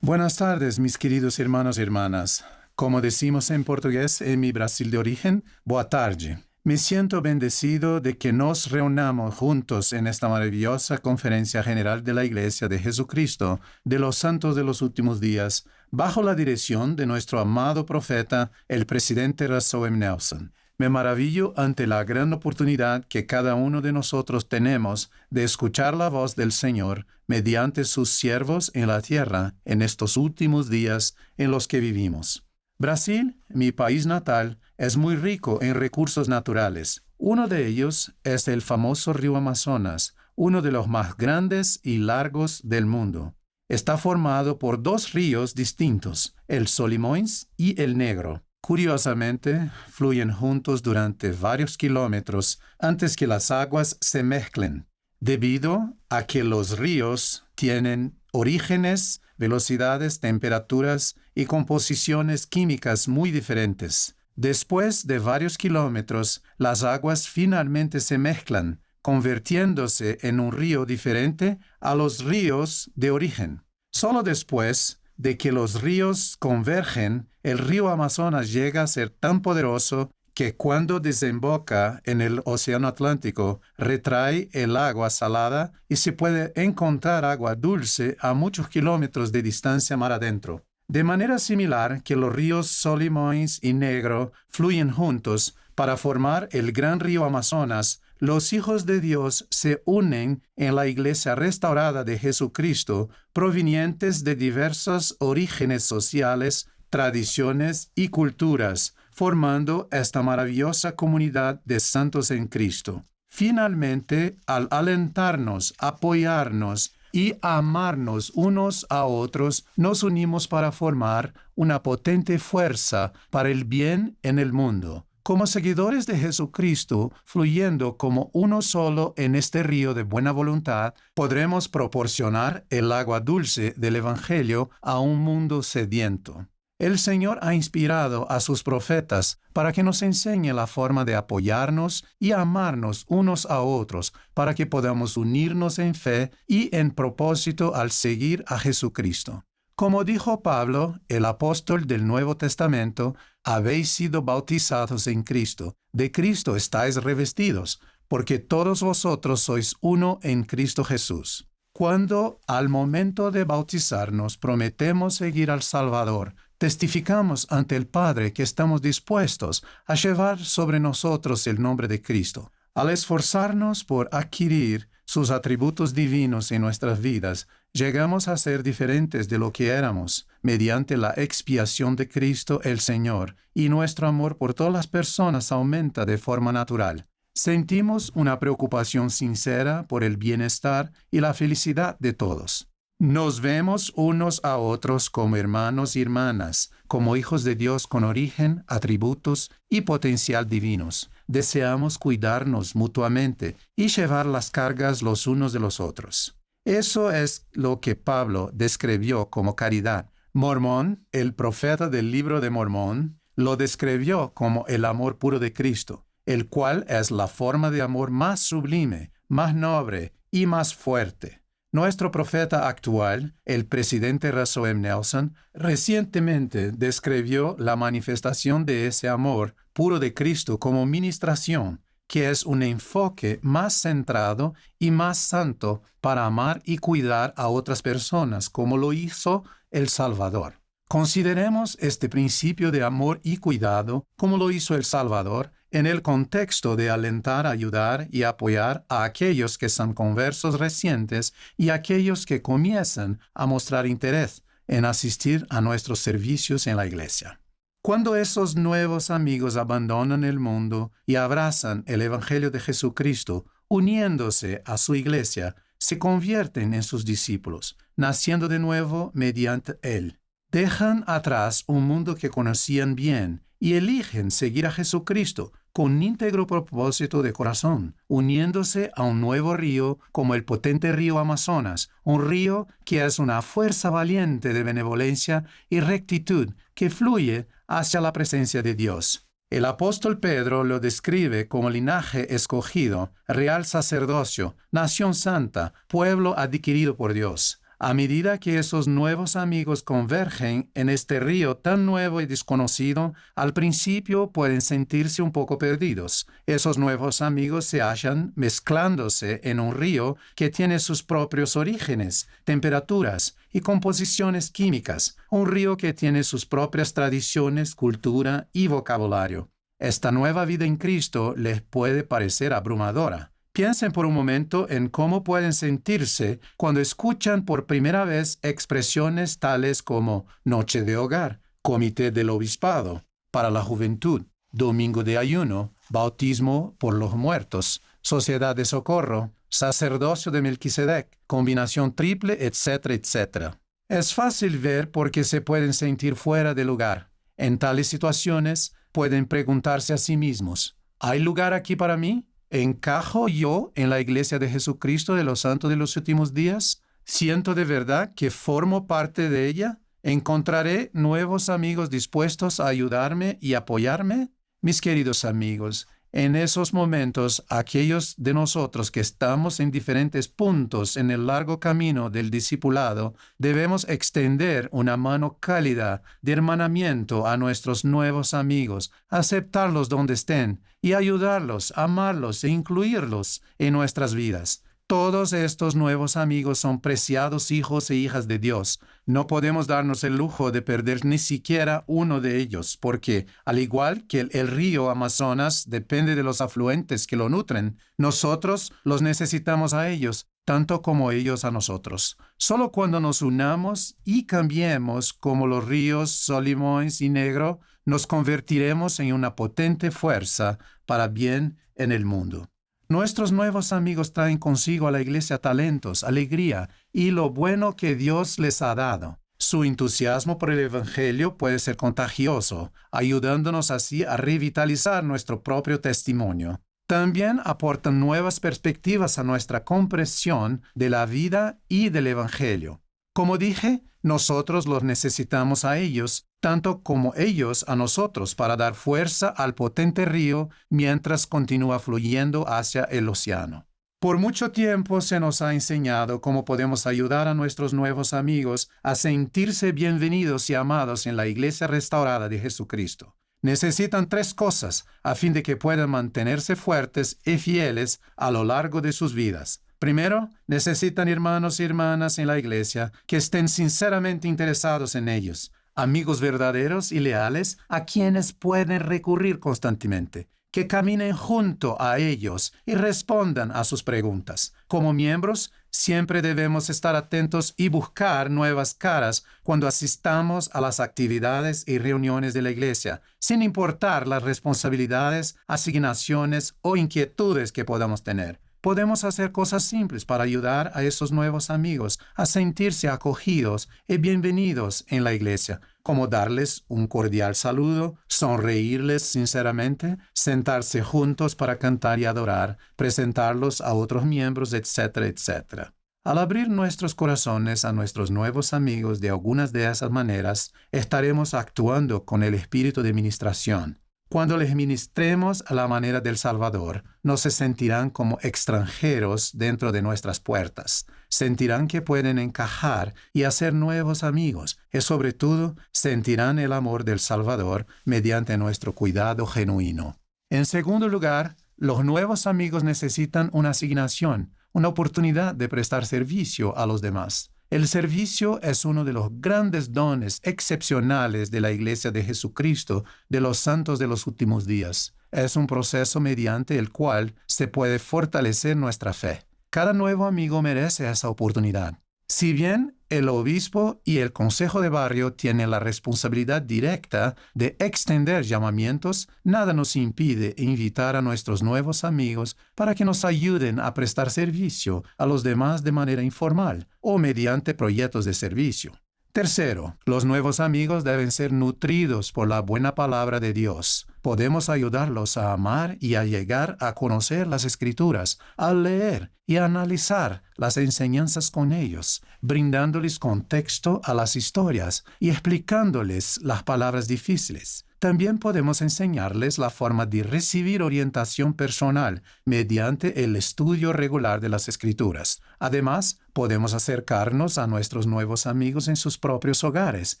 F: Buenas tardes, mis queridos hermanos y hermanas. Como decimos en portugués en mi Brasil de origen, boa tarde. Me siento bendecido de que nos reunamos juntos en esta maravillosa conferencia general de la Iglesia de Jesucristo de los Santos de los Últimos Días, bajo la dirección de nuestro amado profeta, el presidente Russell M. Nelson. Me maravillo ante la gran oportunidad que cada uno de nosotros tenemos de escuchar la voz del Señor mediante sus siervos en la tierra en estos últimos días en los que vivimos. Brasil, mi país natal, es muy rico en recursos naturales. Uno de ellos es el famoso río Amazonas, uno de los más grandes y largos del mundo. Está formado por dos ríos distintos, el Solimões y el Negro. Curiosamente, fluyen juntos durante varios kilómetros antes que las aguas se mezclen, debido a que los ríos tienen orígenes, velocidades, temperaturas y composiciones químicas muy diferentes. Después de varios kilómetros, las aguas finalmente se mezclan, convirtiéndose en un río diferente a los ríos de origen. Solo después de que los ríos convergen, el río Amazonas llega a ser tan poderoso que cuando desemboca en el Océano Atlántico, retrae el agua salada y se puede encontrar agua dulce a muchos kilómetros de distancia mar adentro. De manera similar que los ríos Solimões y Negro fluyen juntos para formar el gran río Amazonas, los hijos de Dios se unen en la Iglesia restaurada de Jesucristo, provenientes de diversos orígenes sociales, tradiciones y culturas, formando esta maravillosa comunidad de santos en Cristo. Finalmente, al alentarnos, apoyarnos y amarnos unos a otros, nos unimos para formar una potente fuerza para el bien en el mundo. Como seguidores de Jesucristo, fluyendo como uno solo en este río de buena voluntad, podremos proporcionar el agua dulce del Evangelio a un mundo sediento. El Señor ha inspirado a sus profetas para que nos enseñe la forma de apoyarnos y amarnos unos a otros, para que podamos unirnos en fe y en propósito al seguir a Jesucristo. Como dijo Pablo, el apóstol del Nuevo Testamento, habéis sido bautizados en Cristo, de Cristo estáis revestidos, porque todos vosotros sois uno en Cristo Jesús. Cuando al momento de bautizarnos prometemos seguir al Salvador, testificamos ante el Padre que estamos dispuestos a llevar sobre nosotros el nombre de Cristo. Al esforzarnos por adquirir sus atributos divinos en nuestras vidas, llegamos a ser diferentes de lo que éramos, mediante la expiación de Cristo el Señor, y nuestro amor por todas las personas aumenta de forma natural. Sentimos una preocupación sincera por el bienestar y la felicidad de todos. Nos vemos unos a otros como hermanos y hermanas, como hijos de Dios con origen, atributos y potencial divinos. Deseamos cuidarnos mutuamente y llevar las cargas los unos de los otros. Eso es lo que Pablo describió como caridad. Mormón, el profeta del libro de Mormón, lo describió como el amor puro de Cristo, el cual es la forma de amor más sublime, más noble y más fuerte. Nuestro profeta actual, el presidente Russell M. Nelson, recientemente describió la manifestación de ese amor puro de Cristo como ministración, que es un enfoque más centrado y más santo para amar y cuidar a otras personas, como lo hizo el Salvador. Consideremos este principio de amor y cuidado, como lo hizo el Salvador, en el contexto de alentar, ayudar y apoyar a aquellos que son conversos recientes y aquellos que comienzan a mostrar interés en asistir a nuestros servicios en la iglesia. Cuando esos nuevos amigos abandonan el mundo y abrazan el Evangelio de Jesucristo, uniéndose a su iglesia, se convierten en sus discípulos, naciendo de nuevo mediante Él. Dejan atrás un mundo que conocían bien y eligen seguir a Jesucristo con íntegro propósito de corazón, uniéndose a un nuevo río como el potente río Amazonas, un río que es una fuerza valiente de benevolencia y rectitud que fluye hacia la presencia de Dios. El apóstol Pedro lo describe como linaje escogido, real sacerdocio, nación santa, pueblo adquirido por Dios. A medida que esos nuevos amigos convergen en este río tan nuevo y desconocido, al principio pueden sentirse un poco perdidos. Esos nuevos amigos se hallan mezclándose en un río que tiene sus propios orígenes, temperaturas y composiciones químicas, un río que tiene sus propias tradiciones, cultura y vocabulario. Esta nueva vida en Cristo les puede parecer abrumadora. Piensen por un momento en cómo pueden sentirse cuando escuchan por primera vez expresiones tales como noche de hogar, comité del obispado, para la juventud, domingo de ayuno, bautismo por los muertos, sociedad de socorro, sacerdocio de Melquisedec, combinación triple, etcétera, etcétera. Es fácil ver por qué se pueden sentir fuera de lugar. En tales situaciones pueden preguntarse a sí mismos, ¿hay lugar aquí para mí? ¿Encajo yo en la Iglesia de Jesucristo de los Santos de los Últimos Días? ¿Siento de verdad que formo parte de ella? ¿Encontraré nuevos amigos dispuestos a ayudarme y apoyarme? Mis queridos amigos, en esos momentos, aquellos de nosotros que estamos en diferentes puntos en el largo camino del discipulado, debemos extender una mano cálida de hermanamiento a nuestros nuevos amigos, aceptarlos donde estén y ayudarlos, amarlos e incluirlos en nuestras vidas. Todos estos nuevos amigos son preciados hijos e hijas de Dios. No podemos darnos el lujo de perder ni siquiera uno de ellos, porque, al igual que el río Amazonas depende de los afluentes que lo nutren, nosotros los necesitamos a ellos, tanto como ellos a nosotros. Solo cuando nos unamos y cambiemos como los ríos Solimoens y Negro, nos convertiremos en una potente fuerza para bien en el mundo. Nuestros nuevos amigos traen consigo a la iglesia talentos, alegría y lo bueno que Dios les ha dado. Su entusiasmo por el Evangelio puede ser contagioso, ayudándonos así a revitalizar nuestro propio testimonio. También aportan nuevas perspectivas a nuestra comprensión de la vida y del Evangelio. Como dije, nosotros los necesitamos a ellos, tanto como ellos a nosotros, para dar fuerza al potente río mientras continúa fluyendo hacia el océano. Por mucho tiempo se nos ha enseñado cómo podemos ayudar a nuestros nuevos amigos a sentirse bienvenidos y amados en la Iglesia restaurada de Jesucristo. Necesitan 3 cosas a fin de que puedan mantenerse fuertes y fieles a lo largo de sus vidas. Primero, necesitan hermanos y hermanas en la Iglesia que estén sinceramente interesados en ellos, amigos verdaderos y leales a quienes pueden recurrir constantemente, que caminen junto a ellos y respondan a sus preguntas. Como miembros, siempre debemos estar atentos y buscar nuevas caras cuando asistamos a las actividades y reuniones de la Iglesia, sin importar las responsabilidades, asignaciones o inquietudes que podamos tener. Podemos hacer cosas simples para ayudar a esos nuevos amigos a sentirse acogidos y bienvenidos en la Iglesia, como darles un cordial saludo, sonreírles sinceramente, sentarse juntos para cantar y adorar, presentarlos a otros miembros, etcétera, etcétera. Al abrir nuestros corazones a nuestros nuevos amigos de algunas de esas maneras, estaremos actuando con el espíritu de ministración. Cuando les ministremos a la manera del Salvador, no se sentirán como extranjeros dentro de nuestras puertas. Sentirán que pueden encajar y hacer nuevos amigos, y sobre todo sentirán el amor del Salvador mediante nuestro cuidado genuino. En segundo lugar, los nuevos amigos necesitan una asignación, una oportunidad de prestar servicio a los demás. El servicio es uno de los grandes dones excepcionales de la Iglesia de Jesucristo de los santos de los últimos días. Es un proceso mediante el cual se puede fortalecer nuestra fe. Cada nuevo amigo merece esa oportunidad. Si bien el obispo y el consejo de barrio tienen la responsabilidad directa de extender llamamientos, nada nos impide invitar a nuestros nuevos amigos para que nos ayuden a prestar servicio a los demás de manera informal o mediante proyectos de servicio. Tercero, los nuevos amigos deben ser nutridos por la buena palabra de Dios. Podemos ayudarlos a amar y a llegar a conocer las Escrituras, a leer y a analizar las enseñanzas con ellos, brindándoles contexto a las historias y explicándoles las palabras difíciles. También podemos enseñarles la forma de recibir orientación personal mediante el estudio regular de las Escrituras. Además, podemos acercarnos a nuestros nuevos amigos en sus propios hogares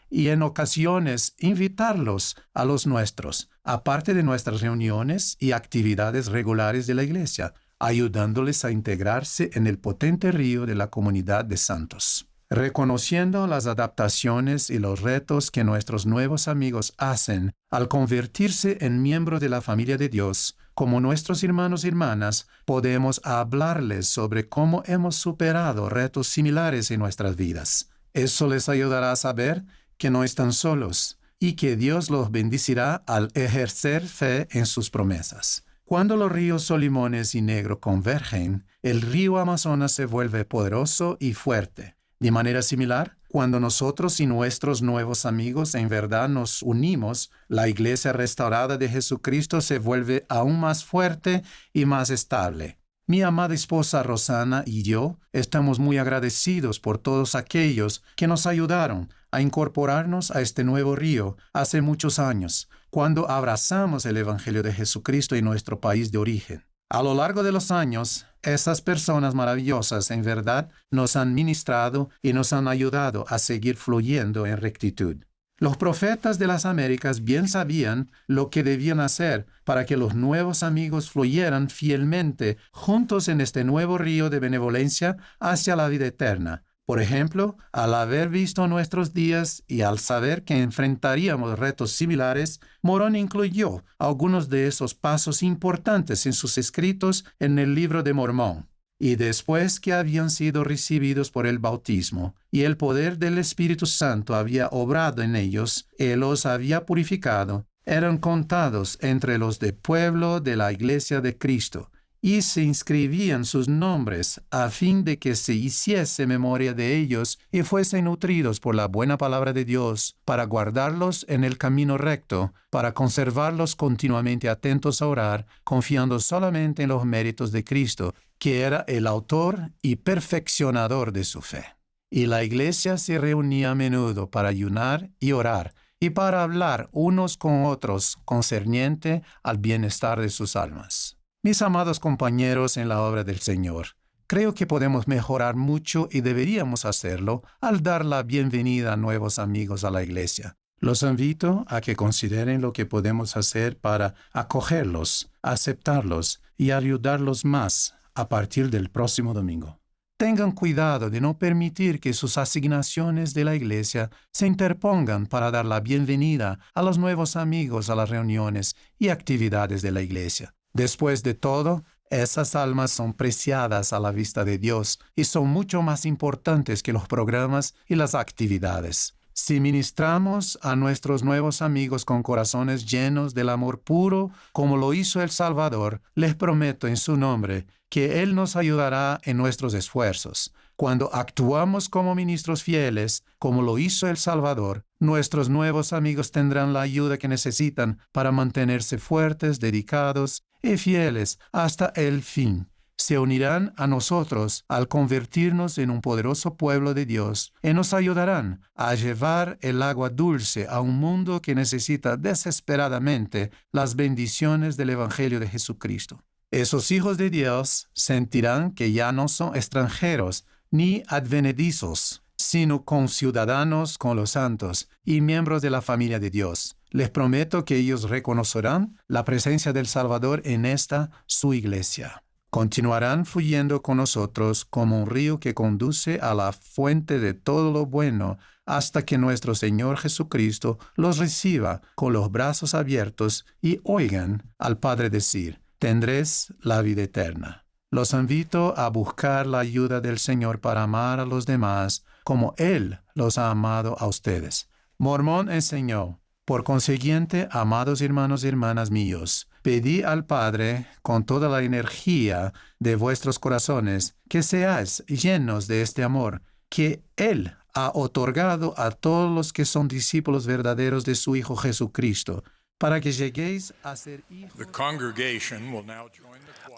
F: y en ocasiones invitarlos a los nuestros, aparte de nuestras reuniones y actividades regulares de la Iglesia, ayudándoles a integrarse en el potente río de la comunidad de santos. Reconociendo las adaptaciones y los retos que nuestros nuevos amigos hacen al convertirse en miembros de la familia de Dios, como nuestros hermanos y hermanas, podemos hablarles sobre cómo hemos superado retos similares en nuestras vidas. Eso les ayudará a saber que no están solos y que Dios los bendecirá al ejercer fe en sus promesas. Cuando los ríos Solimones y Negro convergen, el río Amazonas se vuelve poderoso y fuerte. De manera similar, cuando nosotros y nuestros nuevos amigos en verdad nos unimos, la Iglesia restaurada de Jesucristo se vuelve aún más fuerte y más estable. Mi amada esposa Rosana y yo estamos muy agradecidos por todos aquellos que nos ayudaron a incorporarnos a este nuevo río hace muchos años, cuando abrazamos el Evangelio de Jesucristo en nuestro país de origen. A lo largo de los años, esas personas maravillosas en verdad nos han ministrado y nos han ayudado a seguir fluyendo en rectitud. Los profetas de las Américas bien sabían lo que debían hacer para que los nuevos amigos fluyeran fielmente juntos en este nuevo río de benevolencia hacia la vida eterna. Por ejemplo, al haber visto nuestros días y al saber que enfrentaríamos retos similares, Morón incluyó algunos de esos pasos importantes en sus escritos en el Libro de Mormón. Y después que habían sido recibidos por el bautismo, y el poder del Espíritu Santo había obrado en ellos, Él los había purificado, eran contados entre los del pueblo de la Iglesia de Cristo, y se inscribían sus nombres a fin de que se hiciese memoria de ellos y fuesen nutridos por la buena palabra de Dios para guardarlos en el camino recto, para conservarlos continuamente atentos a orar, confiando solamente en los méritos de Cristo, que era el autor y perfeccionador de su fe. y la iglesia se reunía a menudo para ayunar y orar, y para hablar unos con otros concerniente al bienestar de sus almas. Mis amados compañeros en la obra del Señor, creo que podemos mejorar mucho y deberíamos hacerlo al dar la bienvenida a nuevos amigos a la iglesia. Los invito a que consideren lo que podemos hacer para acogerlos, aceptarlos y ayudarlos más a partir del próximo domingo. Tengan cuidado de no permitir que sus asignaciones de la iglesia se interpongan para dar la bienvenida a los nuevos amigos a las reuniones y actividades de la iglesia. Después de todo, esas almas son preciadas a la vista de Dios y son mucho más importantes que los programas y las actividades. Si ministramos a nuestros nuevos amigos con corazones llenos del amor puro, como lo hizo el Salvador, les prometo en su nombre que Él nos ayudará en nuestros esfuerzos. Cuando actuamos como ministros fieles, como lo hizo el Salvador, nuestros nuevos amigos tendrán la ayuda que necesitan para mantenerse fuertes, dedicados y fieles hasta el fin. Se unirán a nosotros al convertirnos en un poderoso pueblo de Dios y nos ayudarán a llevar el agua dulce a un mundo que necesita desesperadamente las bendiciones del Evangelio de Jesucristo. Esos hijos de Dios sentirán que ya no son extranjeros ni advenedizos, sino conciudadanos con los santos y miembros de la familia de Dios. Les prometo que ellos reconocerán la presencia del Salvador en esta su iglesia. Continuarán fluyendo con nosotros como un río que conduce a la fuente de todo lo bueno hasta que nuestro Señor Jesucristo los reciba con los brazos abiertos y oigan al Padre decir: tendréis la vida eterna. Los invito a buscar la ayuda del Señor para amar a los demás como Él los ha amado a ustedes. Mormón enseñó: por consiguiente, amados hermanos y hermanas míos, pedí al Padre con toda la energía de vuestros corazones que seáis llenos de este amor que Él ha otorgado a todos los que son discípulos verdaderos de su Hijo Jesucristo, para que lleguéis a ser hijos.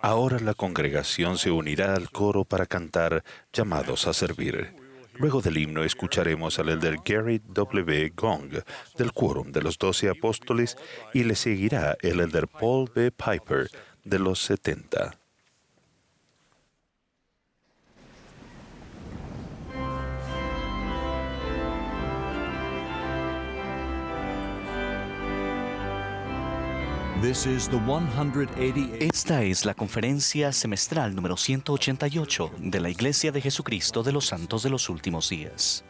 B: Ahora la congregación se unirá al coro para cantar Llamados a Servir. Luego del himno escucharemos al elder Gary W. Gong del Quórum de los 12 Apóstoles y le seguirá el elder Paul B. Piper de los 70.
A: Esta es la conferencia semestral número 188 de la Iglesia de Jesucristo de los Santos de los Últimos Días.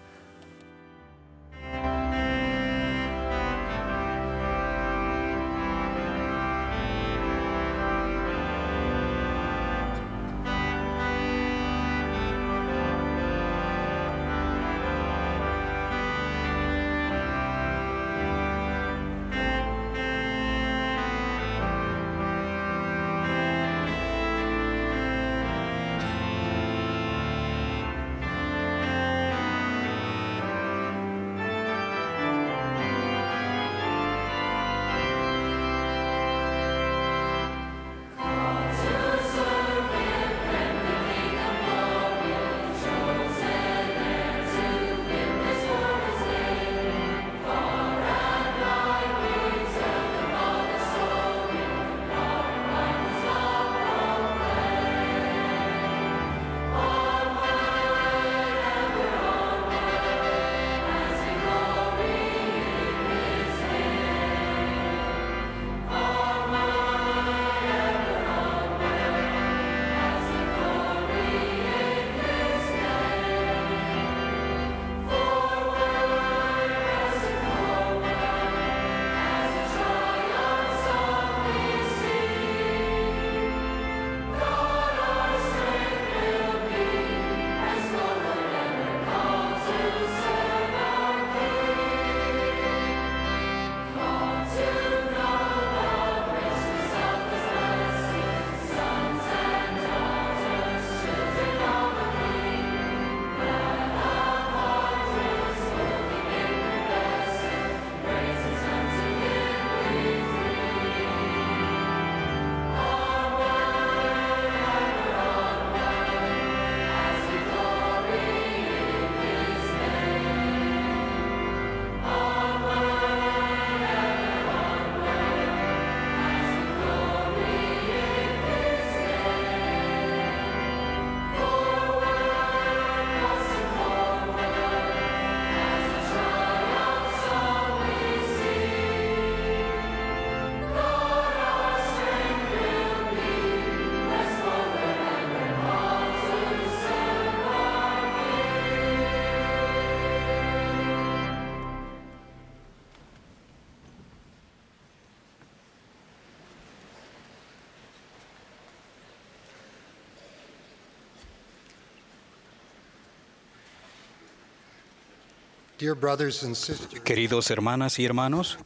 G: Queridos hermanas y hermanos,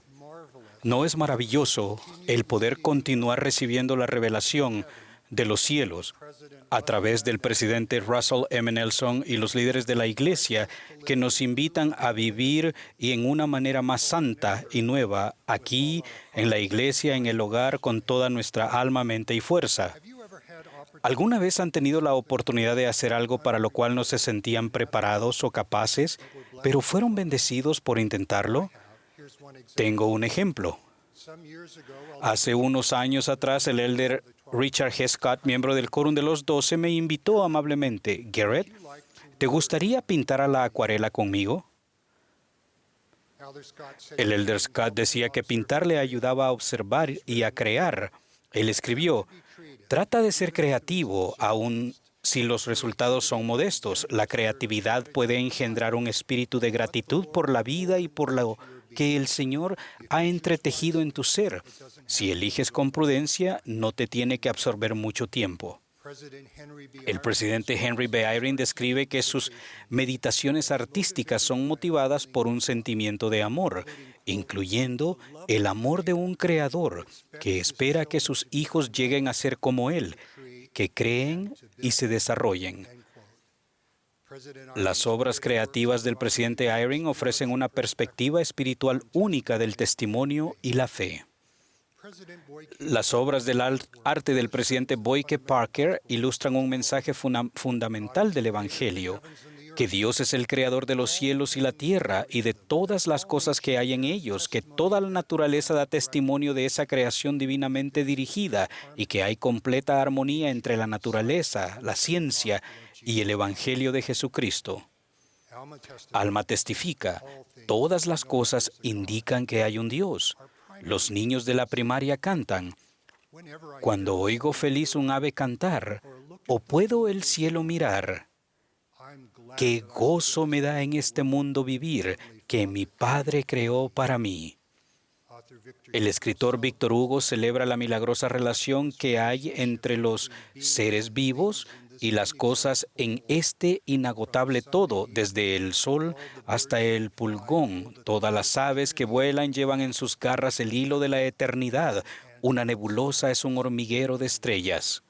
G: ¿no es maravilloso el poder continuar recibiendo la revelación de los cielos a través del presidente Russell M. Nelson y los líderes de la Iglesia que nos invitan a vivir y en una manera más santa y nueva aquí, en la Iglesia, en el hogar, con toda nuestra alma, mente y fuerza? ¿Alguna vez han tenido la oportunidad de hacer algo para lo cual no se sentían preparados o capaces, pero fueron bendecidos por intentarlo? Tengo un ejemplo. Hace unos años atrás, el elder Richard G. Scott, miembro del Quórum de los 12, me invitó amablemente. Garrett, ¿te gustaría pintar a la acuarela conmigo? El elder Scott decía que pintar le ayudaba a observar y a crear. Él escribió, trata de ser creativo, aun si los resultados son modestos. La creatividad puede engendrar un espíritu de gratitud por la vida y por lo que el Señor ha entretejido en tu ser. Si eliges con prudencia, no te tiene que absorber mucho tiempo. El presidente Henry B. Eyring describe que sus meditaciones artísticas son motivadas por un sentimiento de amor, incluyendo el amor de un creador que espera que sus hijos lleguen a ser como él, que creen y se desarrollen. Las obras creativas del presidente Eyring ofrecen una perspectiva espiritual única del testimonio y la fe. Las obras del arte del presidente Boyke Parker ilustran un mensaje fundamental del Evangelio, que Dios es el creador de los cielos y la tierra y de todas las cosas que hay en ellos, que toda la naturaleza da testimonio de esa creación divinamente dirigida y que hay completa armonía entre la naturaleza, la ciencia y el Evangelio de Jesucristo. Alma testifica, todas las cosas indican que hay un Dios. Los niños de la primaria cantan. Cuando oigo feliz un ave cantar, o puedo el cielo mirar, qué gozo me da en este mundo vivir que mi Padre creó para mí. El escritor Víctor Hugo celebra la milagrosa relación que hay entre los seres vivos y las cosas en este inagotable todo, desde el sol hasta el pulgón. Todas las aves que vuelan llevan en sus garras el hilo de la eternidad. Una nebulosa es un hormiguero de estrellas.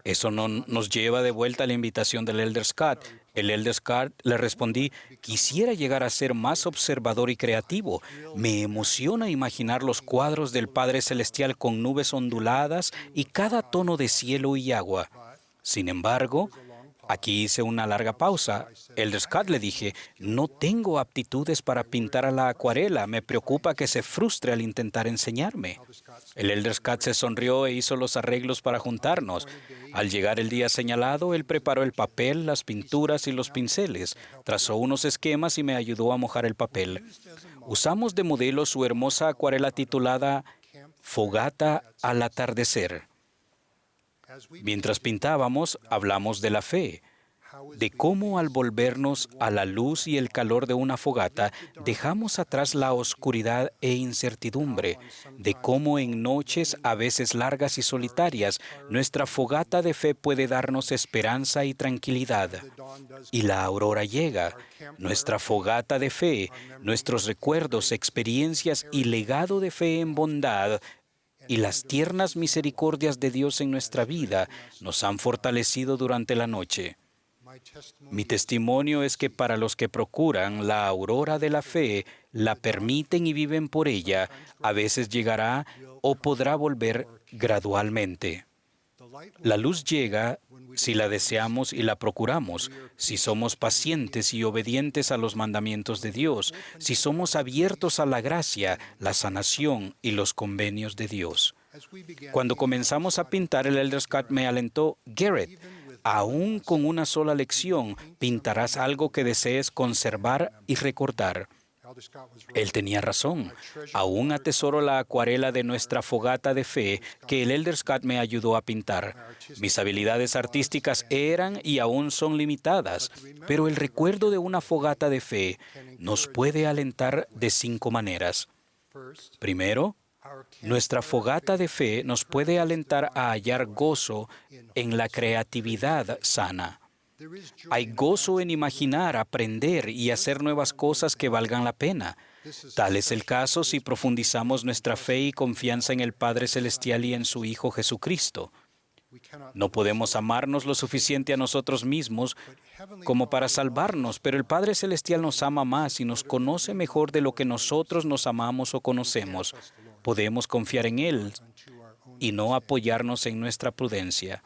G: Eso nos lleva de vuelta a la invitación del elder Scott. El elder Scott le respondí, quisiera llegar a ser más observador y creativo. Me emociona imaginar los cuadros del Padre Celestial con nubes onduladas y cada tono de cielo y agua. Sin embargo, aquí hice una larga pausa. Elder Scott le dije, no tengo aptitudes para pintar a la acuarela. Me preocupa que se frustre al intentar enseñarme. El elder Scott se sonrió e hizo los arreglos para juntarnos. Al llegar el día señalado, él preparó el papel, las pinturas y los pinceles. Trazó unos esquemas y me ayudó a mojar el papel. Usamos de modelo su hermosa acuarela titulada Fogata al atardecer. Mientras pintábamos, hablamos de la fe, de cómo al volvernos a la luz y el calor de una fogata, dejamos atrás la oscuridad e incertidumbre, de cómo en noches a veces largas y solitarias, nuestra fogata de fe puede darnos esperanza y tranquilidad. Y la aurora llega, nuestra fogata de fe, nuestros recuerdos, experiencias y legado de fe en bondad, y las tiernas misericordias de Dios en nuestra vida nos han fortalecido durante la noche. Mi testimonio es que para los que procuran la aurora de la fe, la permiten y viven por ella, a veces llegará o podrá volver gradualmente. La luz llega si la deseamos y la procuramos, si somos pacientes y obedientes a los mandamientos de Dios, si somos abiertos a la gracia, la sanación y los convenios de Dios. Cuando comenzamos a pintar, el elder Scott me alentó, Garrett, aún con una sola lección, pintarás algo que desees conservar y recordar. Él tenía razón. Aún atesoro la acuarela de nuestra fogata de fe que el elder Scott me ayudó a pintar. Mis habilidades artísticas eran y aún son limitadas, pero el recuerdo de una fogata de fe nos puede alentar de 5 maneras. Primero, nuestra fogata de fe nos puede alentar a hallar gozo en la creatividad sana. Hay gozo en imaginar, aprender y hacer nuevas cosas que valgan la pena. Tal es el caso si profundizamos nuestra fe y confianza en el Padre Celestial y en su Hijo Jesucristo. No podemos amarnos lo suficiente a nosotros mismos como para salvarnos, pero el Padre Celestial nos ama más y nos conoce mejor de lo que nosotros nos amamos o conocemos. Podemos confiar en Él y no apoyarnos en nuestra prudencia.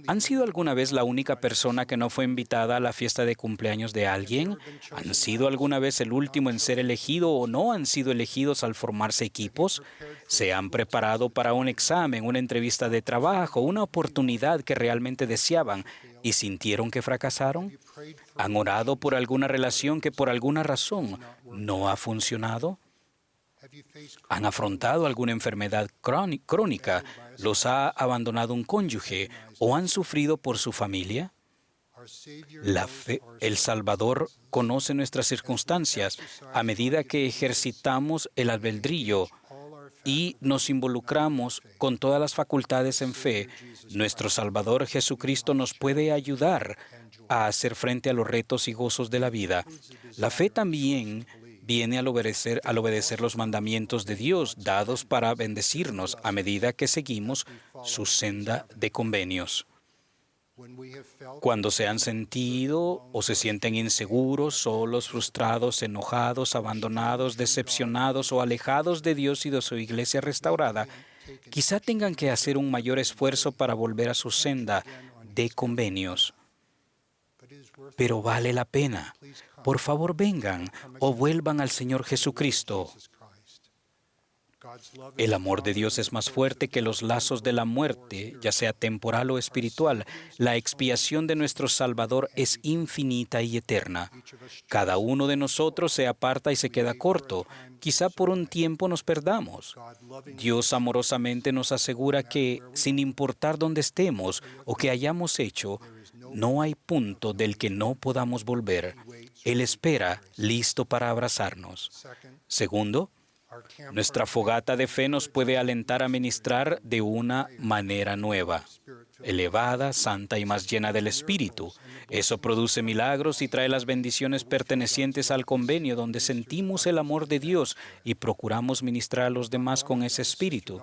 G: ¿Han sido alguna vez la única persona que no fue invitada a la fiesta de cumpleaños de alguien? ¿Han sido alguna vez el último en ser elegido o no han sido elegidos al formarse equipos? ¿Se han preparado para un examen, una entrevista de trabajo, una oportunidad que realmente deseaban y sintieron que fracasaron? ¿Han orado por alguna relación que por alguna razón no ha funcionado? ¿Han afrontado alguna enfermedad crónica? ¿Los ha abandonado un cónyuge? ¿O han sufrido por su familia? La fe, el Salvador conoce nuestras circunstancias a medida que ejercitamos el albedrío y nos involucramos con todas las facultades en fe. Nuestro Salvador Jesucristo nos puede ayudar a hacer frente a los retos y gozos de la vida. La fe también viene al obedecer los mandamientos de Dios dados para bendecirnos a medida que seguimos su senda de convenios. Cuando se han sentido o se sienten inseguros, solos, frustrados, enojados, abandonados, decepcionados o alejados de Dios y de su iglesia restaurada, quizá tengan que hacer un mayor esfuerzo para volver a su senda de convenios. Pero vale la pena. Por favor, vengan o vuelvan al Señor Jesucristo. El amor de Dios es más fuerte que los lazos de la muerte, ya sea temporal o espiritual. La expiación de nuestro Salvador es infinita y eterna. Cada uno de nosotros se aparta y se queda corto. Quizá por un tiempo nos perdamos. Dios amorosamente nos asegura que, sin importar dónde estemos o qué hayamos hecho, no hay punto del que no podamos volver. Él espera, listo para abrazarnos. Segundo, nuestra fogata de fe nos puede alentar a ministrar de una manera nueva, elevada, santa y más llena del Espíritu. Eso produce milagros y trae las bendiciones pertenecientes al convenio donde sentimos el amor de Dios y procuramos ministrar a los demás con ese espíritu.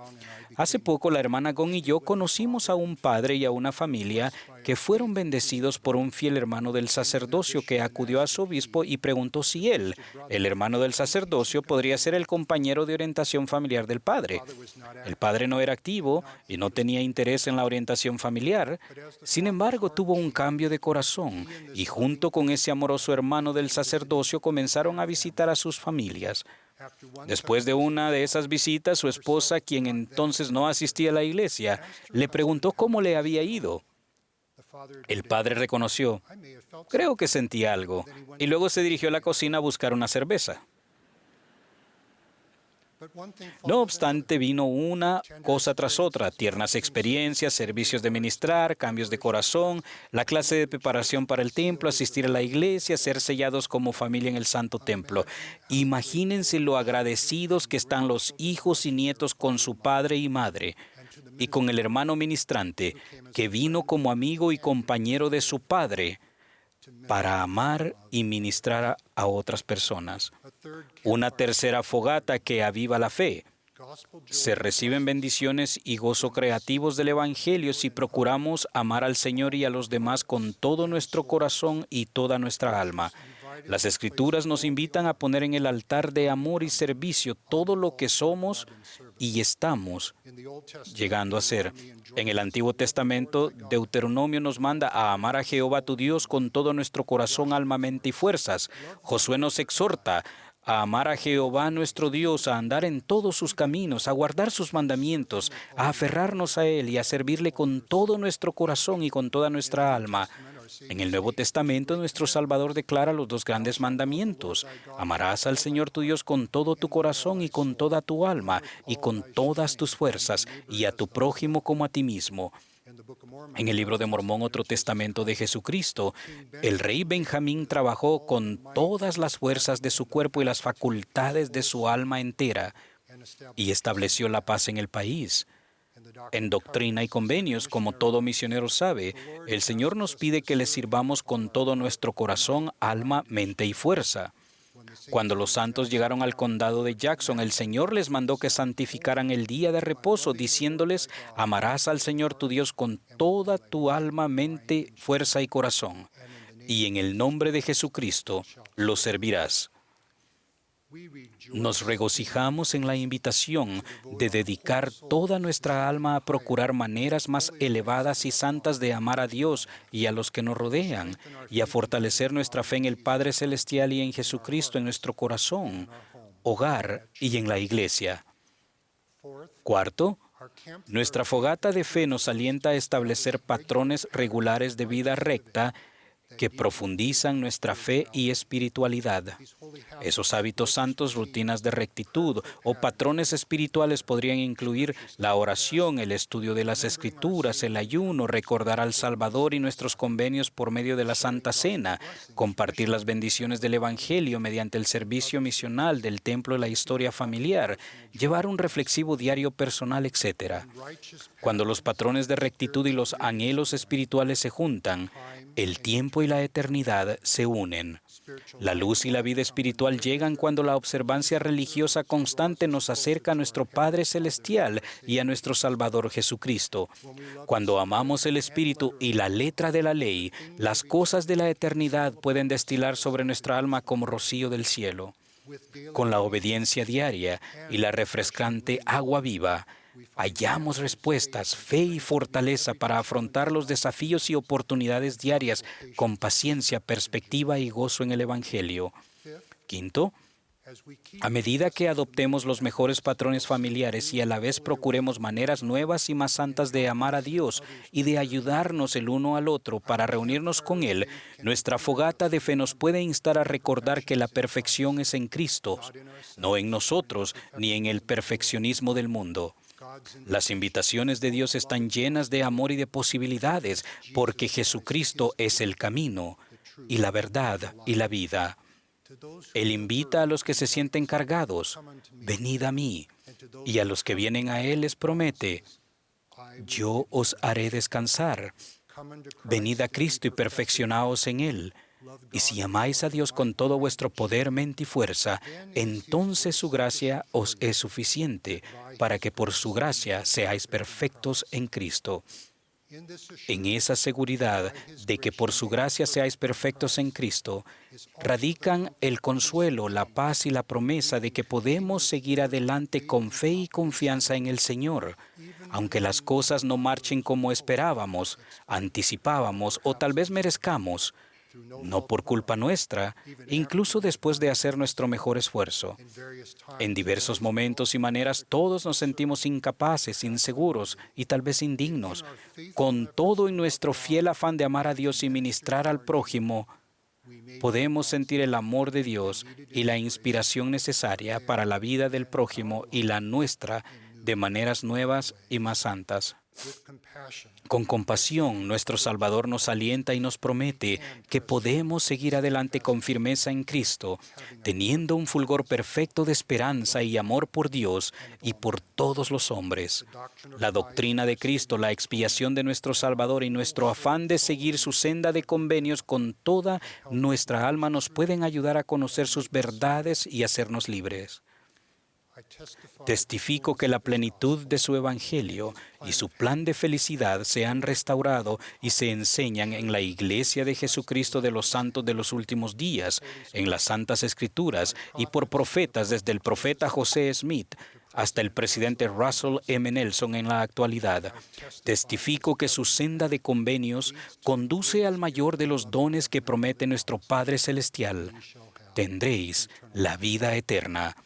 G: Hace poco la hermana Gon y yo conocimos a un padre y a una familia que fueron bendecidos por un fiel hermano del sacerdocio que acudió a su obispo y preguntó si él, el hermano del sacerdocio, podría ser el compañero de orientación familiar del padre. El padre no era activo y no tenía interés en la orientación familiar. Sin embargo, tuvo un cambio de corazón y junto con ese amoroso hermano del sacerdocio comenzaron a visitar a sus familias. Después de una de esas visitas, su esposa, quien entonces no asistía a la iglesia, le preguntó cómo le había ido. El padre reconoció, creo que sentí algo, y luego se dirigió a la cocina a buscar una cerveza. No obstante, vino una cosa tras otra, tiernas experiencias, servicios de ministrar, cambios de corazón, la clase de preparación para el templo, asistir a la iglesia, ser sellados como familia en el santo templo. Imagínense lo agradecidos que están los hijos y nietos con su padre y madre, y con el hermano ministrante, que vino como amigo y compañero de su padre, para amar y ministrar a otras personas. Una tercera fogata que aviva la fe. Se reciben bendiciones y gozo creativos del Evangelio si procuramos amar al Señor y a los demás con todo nuestro corazón y toda nuestra alma. Las Escrituras nos invitan a poner en el altar de amor y servicio todo lo que somos y estamos llegando a ser. En el Antiguo Testamento, Deuteronomio nos manda a amar a Jehová tu Dios con todo nuestro corazón, alma, mente y fuerzas. Josué nos exhorta a amar a Jehová nuestro Dios, a andar en todos sus caminos, a guardar sus mandamientos, a aferrarnos a Él y a servirle con todo nuestro corazón y con toda nuestra alma. En el Nuevo Testamento, nuestro Salvador declara los dos grandes mandamientos. Amarás al Señor tu Dios con todo tu corazón y con toda tu alma y con todas tus fuerzas, y a tu prójimo como a ti mismo. En el libro de Mormón, otro testamento de Jesucristo, el rey Benjamín trabajó con todas las fuerzas de su cuerpo y las facultades de su alma entera y estableció la paz en el país. En Doctrina y Convenios, como todo misionero sabe, el Señor nos pide que le sirvamos con todo nuestro corazón, alma, mente y fuerza. Cuando los santos llegaron al condado de Jackson, el Señor les mandó que santificaran el día de reposo, diciéndoles: amarás al Señor tu Dios con toda tu alma, mente, fuerza y corazón, y en el nombre de Jesucristo lo servirás. Nos regocijamos en la invitación de dedicar toda nuestra alma a procurar maneras más elevadas y santas de amar a Dios y a los que nos rodean, y a fortalecer nuestra fe en el Padre Celestial y en Jesucristo en nuestro corazón, hogar y en la iglesia. Cuarto, nuestra fogata de fe nos alienta a establecer patrones regulares de vida recta que profundizan nuestra fe y espiritualidad. Esos hábitos santos, rutinas de rectitud o patrones espirituales podrían incluir la oración, el estudio de las Escrituras, el ayuno, recordar al Salvador y nuestros convenios por medio de la Santa Cena, compartir las bendiciones del Evangelio mediante el servicio misional del templo y la historia familiar, llevar un reflexivo diario personal, etc. Cuando los patrones de rectitud y los anhelos espirituales se juntan, el tiempo y la eternidad se unen. La luz y la vida espiritual llegan cuando la observancia religiosa constante nos acerca a nuestro Padre Celestial y a nuestro Salvador Jesucristo. Cuando amamos el Espíritu y la letra de la ley, las cosas de la eternidad pueden destilar sobre nuestra alma como rocío del cielo. Con la obediencia diaria y la refrescante agua viva, hallamos respuestas, fe y fortaleza para afrontar los desafíos y oportunidades diarias con paciencia, perspectiva y gozo en el Evangelio. Quinto, a medida que adoptemos los mejores patrones familiares y a la vez procuremos maneras nuevas y más santas de amar a Dios y de ayudarnos el uno al otro para reunirnos con Él, nuestra fogata de fe nos puede instar a recordar que la perfección es en Cristo, no en nosotros ni en el perfeccionismo del mundo. Las invitaciones de Dios están llenas de amor y de posibilidades, porque Jesucristo es el camino y la verdad y la vida. Él invita a los que se sienten cargados: venid a mí. Y a los que vienen a Él les promete: yo os haré descansar. Venid a Cristo y perfeccionaos en Él. Y si amáis a Dios con todo vuestro poder, mente y fuerza, entonces su gracia os es suficiente para que por su gracia seáis perfectos en Cristo. En esa seguridad de que por su gracia seáis perfectos en Cristo, radican el consuelo, la paz y la promesa de que podemos seguir adelante con fe y confianza en el Señor, aunque las cosas no marchen como esperábamos, anticipábamos o tal vez merezcamos, no por culpa nuestra, incluso después de hacer nuestro mejor esfuerzo. En diversos momentos y maneras todos nos sentimos incapaces, inseguros y tal vez indignos. Con todo en nuestro fiel afán de amar a Dios y ministrar al prójimo, podemos sentir el amor de Dios y la inspiración necesaria para la vida del prójimo y la nuestra de maneras nuevas y más santas. Con compasión, nuestro Salvador nos alienta y nos promete que podemos seguir adelante con firmeza en Cristo, teniendo un fulgor perfecto de esperanza y amor por Dios y por todos los hombres. La doctrina de Cristo, la expiación de nuestro Salvador y nuestro afán de seguir su senda de convenios con toda nuestra alma nos pueden ayudar a conocer sus verdades y hacernos libres. Testifico que la plenitud de su Evangelio y su plan de felicidad se han restaurado y se enseñan en la Iglesia de Jesucristo de los Santos de los Últimos Días, en las Santas Escrituras y por profetas desde el profeta José Smith hasta el presidente Russell M. Nelson en la actualidad. Testifico que su senda de convenios conduce al mayor de los dones que promete nuestro Padre Celestial. Tendréis la vida eterna.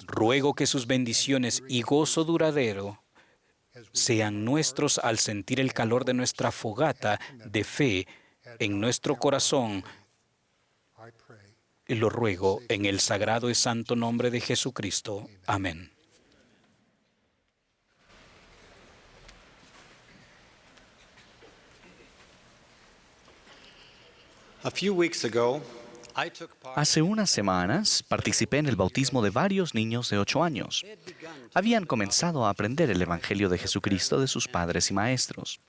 G: Ruego que sus bendiciones y gozo duradero sean nuestros al sentir el calor de nuestra fogata de fe en nuestro corazón. Y lo ruego en el sagrado y santo nombre de Jesucristo. Amén.
A: Hace unas semanas participé en el bautismo de varios niños de 8 años. habían comenzado a aprender el Evangelio de Jesucristo de sus padres y maestros.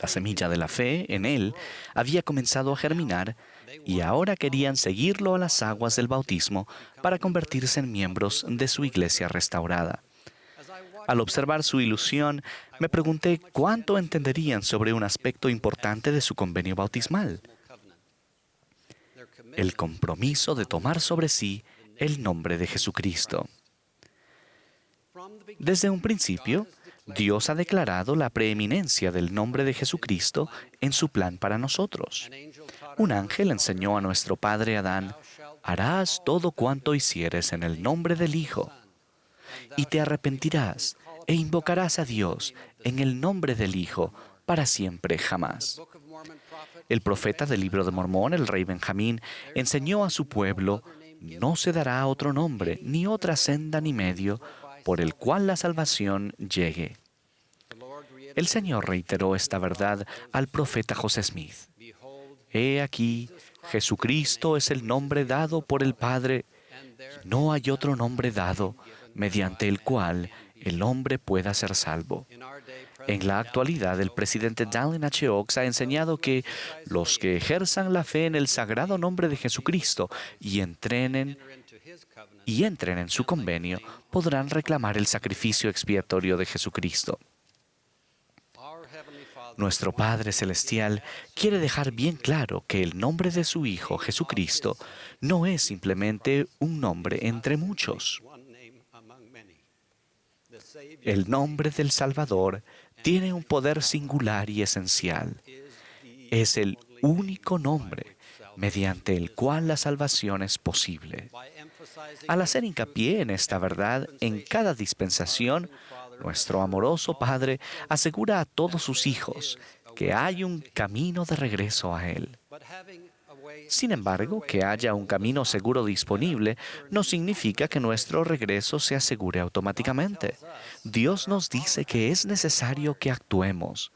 A: La semilla de la fe en él había comenzado a germinar y ahora querían seguirlo a las aguas del bautismo para convertirse en miembros de su iglesia restaurada. Al observar su ilusión, me pregunté cuánto entenderían sobre un aspecto importante de su convenio bautismal: el compromiso de tomar sobre sí el nombre de Jesucristo. Desde un principio, Dios ha declarado la preeminencia del nombre de Jesucristo en su plan para nosotros. Un ángel enseñó a nuestro padre Adán: harás todo cuanto hicieres en el nombre del Hijo, y te arrepentirás e invocarás a Dios en el nombre del Hijo para siempre jamás. El profeta del Libro de Mormón, el rey Benjamín, enseñó a su pueblo: no se dará otro nombre, ni otra senda ni medio, por el cual la salvación llegue. El Señor reiteró esta verdad al profeta José Smith: he aquí, Jesucristo es el nombre dado por el Padre, no hay otro nombre dado mediante el cual el hombre pueda ser salvo. En la actualidad, el presidente Dallin H. Oaks ha enseñado que los que ejerzan la fe en el sagrado nombre de Jesucristo y entren en su convenio podrán reclamar el sacrificio expiatorio de Jesucristo. Nuestro Padre Celestial quiere dejar bien claro que el nombre de su Hijo, Jesucristo, no es simplemente un nombre entre muchos. El nombre del Salvador tiene un poder singular y esencial. Es el único nombre mediante el cual la salvación es posible. Al hacer hincapié en esta verdad en cada dispensación, nuestro amoroso Padre asegura a todos sus hijos que hay un camino de regreso a Él. Sin embargo, que haya un camino seguro disponible no significa que nuestro regreso se asegure automáticamente. Dios nos dice que es necesario que actuemos.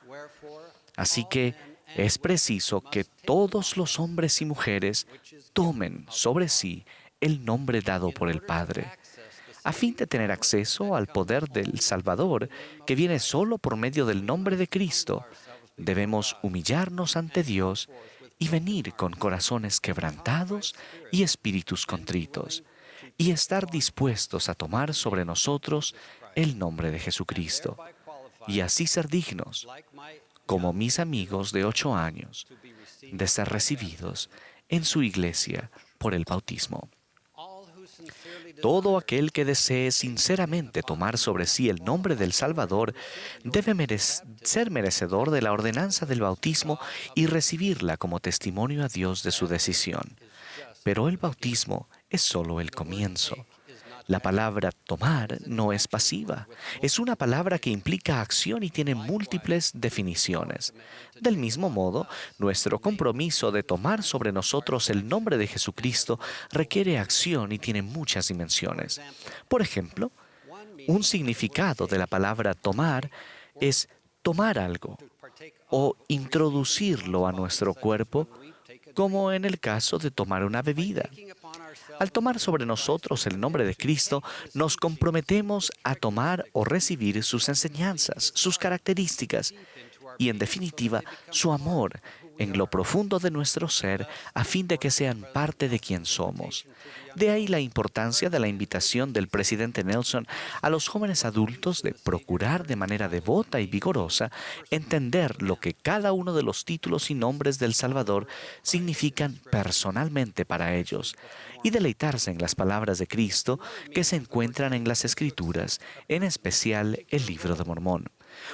A: Así que es preciso que todos los hombres y mujeres tomen sobre sí el nombre dado por el Padre, a fin de tener acceso al poder del Salvador, que viene solo por medio del nombre de Cristo. Debemos humillarnos ante Dios y venir con corazones quebrantados y espíritus contritos, y estar dispuestos a tomar sobre nosotros el nombre de Jesucristo, y así ser dignos, como mis amigos de 8 años, de ser recibidos en su iglesia por el bautismo. Todo aquel que desee sinceramente tomar sobre sí el nombre del Salvador debe ser merecedor de la ordenanza del bautismo y recibirla como testimonio a Dios de su decisión. Pero el bautismo es solo el comienzo. La palabra tomar no es pasiva. Es una palabra que implica acción y tiene múltiples definiciones. Del mismo modo, nuestro compromiso de tomar sobre nosotros el nombre de Jesucristo requiere acción y tiene muchas dimensiones. Por ejemplo, un significado de la palabra tomar es tomar algo o introducirlo a nuestro cuerpo, como en el caso de tomar una bebida. Al tomar sobre nosotros el nombre de Cristo, nos comprometemos a tomar o recibir sus enseñanzas, sus características y, en definitiva, su amor en lo profundo de nuestro ser, a fin de que sean parte de quien somos. De ahí la importancia de la invitación del presidente Nelson a los jóvenes adultos de procurar de manera devota y vigorosa entender lo que cada uno de los títulos y nombres del Salvador significan personalmente para ellos, y deleitarse en las palabras de Cristo que se encuentran en las Escrituras, en especial el Libro de Mormón.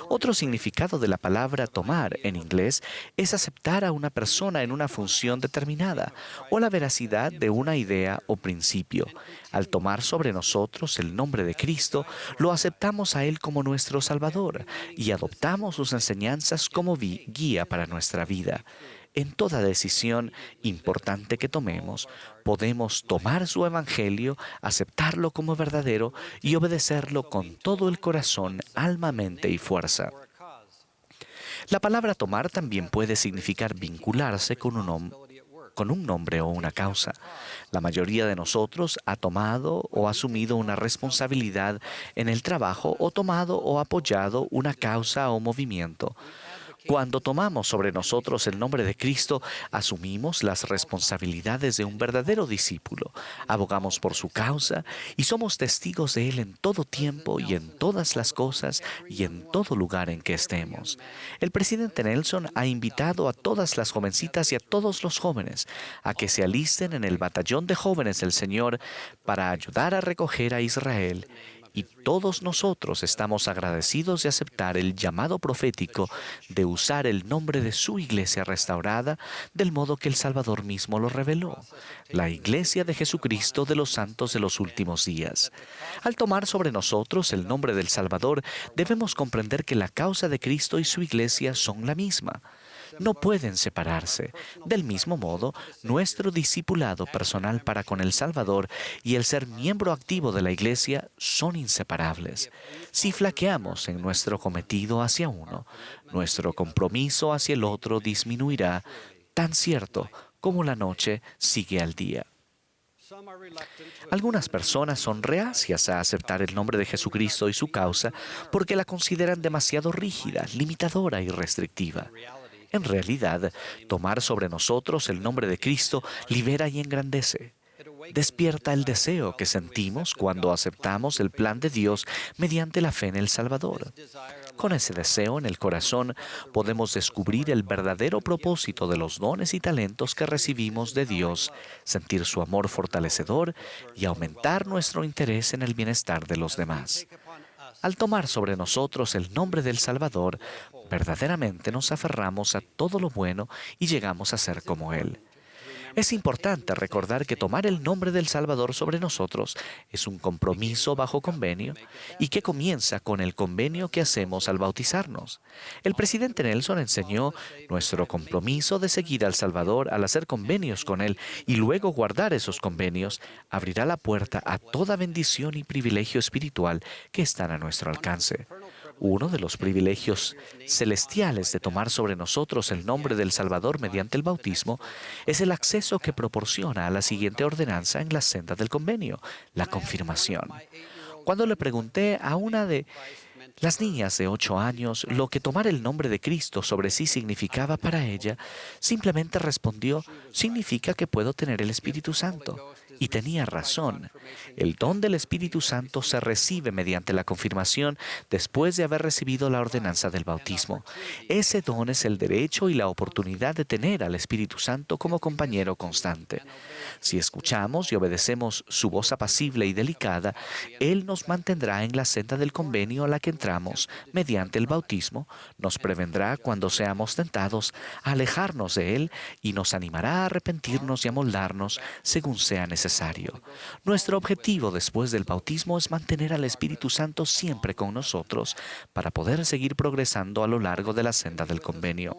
A: Otro significado de la palabra tomar en inglés es aceptar a una persona en una función determinada o la veracidad de una idea o principio. Al tomar sobre nosotros el nombre de Cristo, lo aceptamos a Él como nuestro Salvador y adoptamos sus enseñanzas como guía para nuestra vida. En toda decisión importante que tomemos, podemos tomar su evangelio, aceptarlo como verdadero y obedecerlo con todo el corazón, alma, mente y fuerza. La palabra tomar también puede significar vincularse con con un nombre o una causa. La mayoría de nosotros ha tomado o asumido una responsabilidad en el trabajo o tomado o apoyado una causa o movimiento. Cuando tomamos sobre nosotros el nombre de Cristo, asumimos las responsabilidades de un verdadero discípulo, abogamos por su causa y somos testigos de Él en todo tiempo y en todas las cosas y en todo lugar en que estemos. El presidente Nelson ha invitado a todas las jovencitas y a todos los jóvenes a que se alisten en el batallón de jóvenes del Señor para ayudar a recoger a Israel. Y todos nosotros estamos agradecidos de aceptar el llamado profético de usar el nombre de su iglesia restaurada del modo que el Salvador mismo lo reveló, la Iglesia de Jesucristo de los Santos de los Últimos Días. Al tomar sobre nosotros el nombre del Salvador, debemos comprender que la causa de Cristo y su iglesia son la misma. No pueden separarse. Del mismo modo, nuestro discipulado personal para con el Salvador y el ser miembro activo de la Iglesia son inseparables. Si flaqueamos en nuestro cometido hacia uno, nuestro compromiso hacia el otro disminuirá, tan cierto como la noche sigue al día. Algunas personas son reacias a aceptar el nombre de Jesucristo y su causa porque la consideran demasiado rígida, limitadora y restrictiva. En realidad, tomar sobre nosotros el nombre de Cristo libera y engrandece. Despierta el deseo que sentimos cuando aceptamos el plan de Dios mediante la fe en el Salvador. Con ese deseo en el corazón podemos descubrir el verdadero propósito de los dones y talentos que recibimos de Dios, sentir su amor fortalecedor y aumentar nuestro interés en el bienestar de los demás. Al tomar sobre nosotros el nombre del Salvador, verdaderamente nos aferramos a todo lo bueno y llegamos a ser como Él. Es importante recordar que tomar el nombre del Salvador sobre nosotros es un compromiso bajo convenio y que comienza con el convenio que hacemos al bautizarnos. El presidente Nelson enseñó nuestro compromiso de seguir al Salvador al hacer convenios con Él y luego guardar esos convenios abrirá la puerta a toda bendición y privilegio espiritual que están a nuestro alcance. Uno de los privilegios celestiales de tomar sobre nosotros el nombre del Salvador mediante el bautismo es el acceso que proporciona a la siguiente ordenanza en la senda del convenio, la confirmación. Cuando le pregunté a una de las niñas de 8 años lo que tomar el nombre de Cristo sobre sí significaba para ella, simplemente respondió: significa que puedo tener el Espíritu Santo. Y tenía razón. El don del Espíritu Santo se recibe mediante la confirmación después de haber recibido la ordenanza del bautismo. Ese don es el derecho y la oportunidad de tener al Espíritu Santo como compañero constante. Si escuchamos y obedecemos su voz apacible y delicada, Él nos mantendrá en la senda del convenio a la que entramos mediante el bautismo, nos prevendrá cuando seamos tentados a alejarnos de Él y nos animará a arrepentirnos y a moldarnos según sea necesario. Nuestro objetivo después del bautismo es mantener al Espíritu Santo siempre con nosotros para poder seguir progresando a lo largo de la senda del convenio.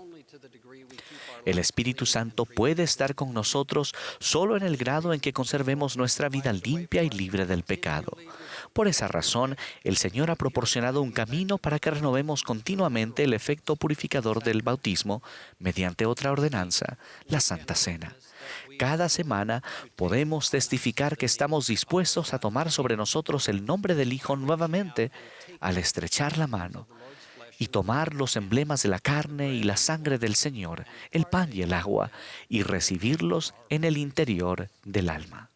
A: El Espíritu Santo puede estar con nosotros solo en el grado en que conservemos nuestra vida limpia y libre del pecado. Por esa razón, el Señor ha proporcionado un camino para que renovemos continuamente el efecto purificador del bautismo mediante otra ordenanza, la Santa Cena. Cada semana podemos testificar que estamos dispuestos a tomar sobre nosotros el nombre del Hijo nuevamente al estrechar la mano y tomar los emblemas de la carne y la sangre del Señor, el pan y el agua, y recibirlos en el interior del alma.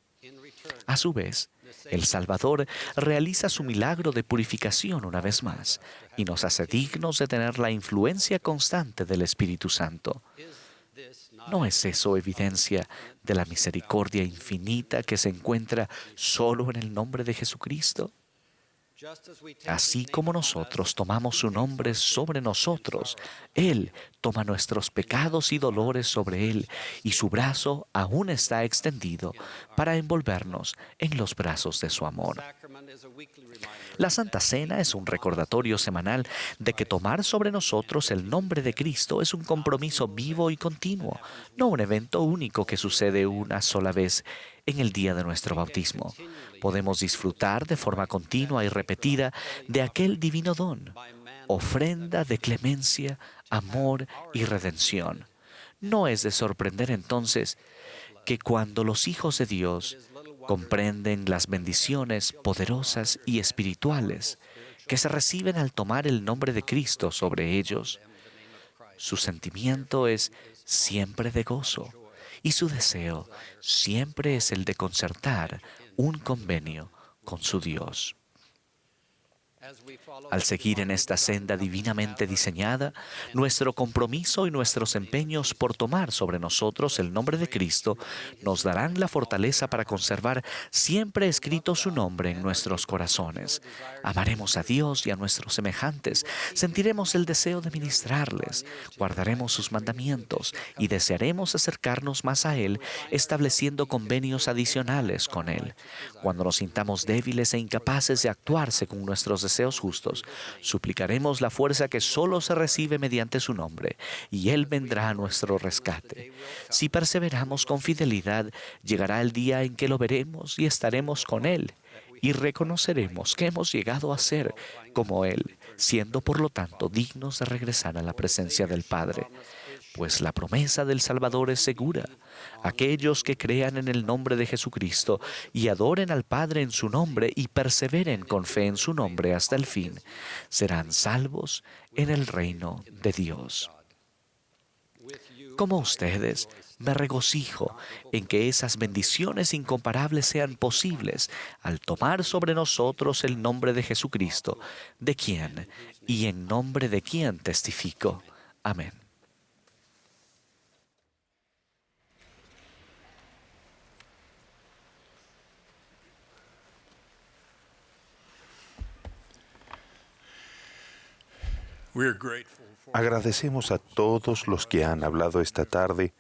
A: A su vez, el Salvador realiza su milagro de purificación una vez más y nos hace dignos de tener la influencia constante del Espíritu Santo. ¿No es eso evidencia de la misericordia infinita que se encuentra solo en el nombre de Jesucristo? Así como nosotros tomamos su nombre sobre nosotros, Él toma nuestros pecados y dolores sobre Él, y su brazo aún está extendido para envolvernos en los brazos de su amor. La Santa Cena es un recordatorio semanal de que tomar sobre nosotros el nombre de Cristo es un compromiso vivo y continuo, no un evento único que sucede una sola vez en el día de nuestro bautismo. Podemos disfrutar de forma continua y repetida de aquel divino don, ofrenda de clemencia, amor y redención. No es de sorprender entonces que cuando los hijos de Dios comprenden las bendiciones poderosas y espirituales que se reciben al tomar el nombre de Cristo sobre ellos, su sentimiento es siempre de gozo y su deseo siempre es el de concertar un convenio con su Dios. Al seguir en esta senda divinamente diseñada, nuestro compromiso y nuestros empeños por tomar sobre nosotros el nombre de Cristo nos darán la fortaleza para conservar siempre escrito su nombre en nuestros corazones. Amaremos a Dios y a nuestros semejantes, sentiremos el deseo de ministrarles, guardaremos sus mandamientos y desearemos acercarnos más a Él, estableciendo convenios adicionales con Él. Cuando nos sintamos débiles e incapaces de actuar según nuestros deseos justos, suplicaremos la fuerza que solo se recibe mediante su nombre, y Él vendrá a nuestro rescate. Si perseveramos con fidelidad, llegará el día en que lo veremos y estaremos con Él, y reconoceremos que hemos llegado a ser como Él, siendo por lo tanto dignos de regresar a la presencia del Padre. Pues la promesa del Salvador es segura. Aquellos que crean en el nombre de Jesucristo y adoren al Padre en su nombre y perseveren con fe en su nombre hasta el fin, serán salvos en el reino de Dios. Como ustedes, me regocijo en que esas bendiciones incomparables sean posibles al tomar sobre nosotros el nombre de Jesucristo, de quien y en nombre de quien testifico. Amén.
B: Agradecemos a todos los que han hablado esta tarde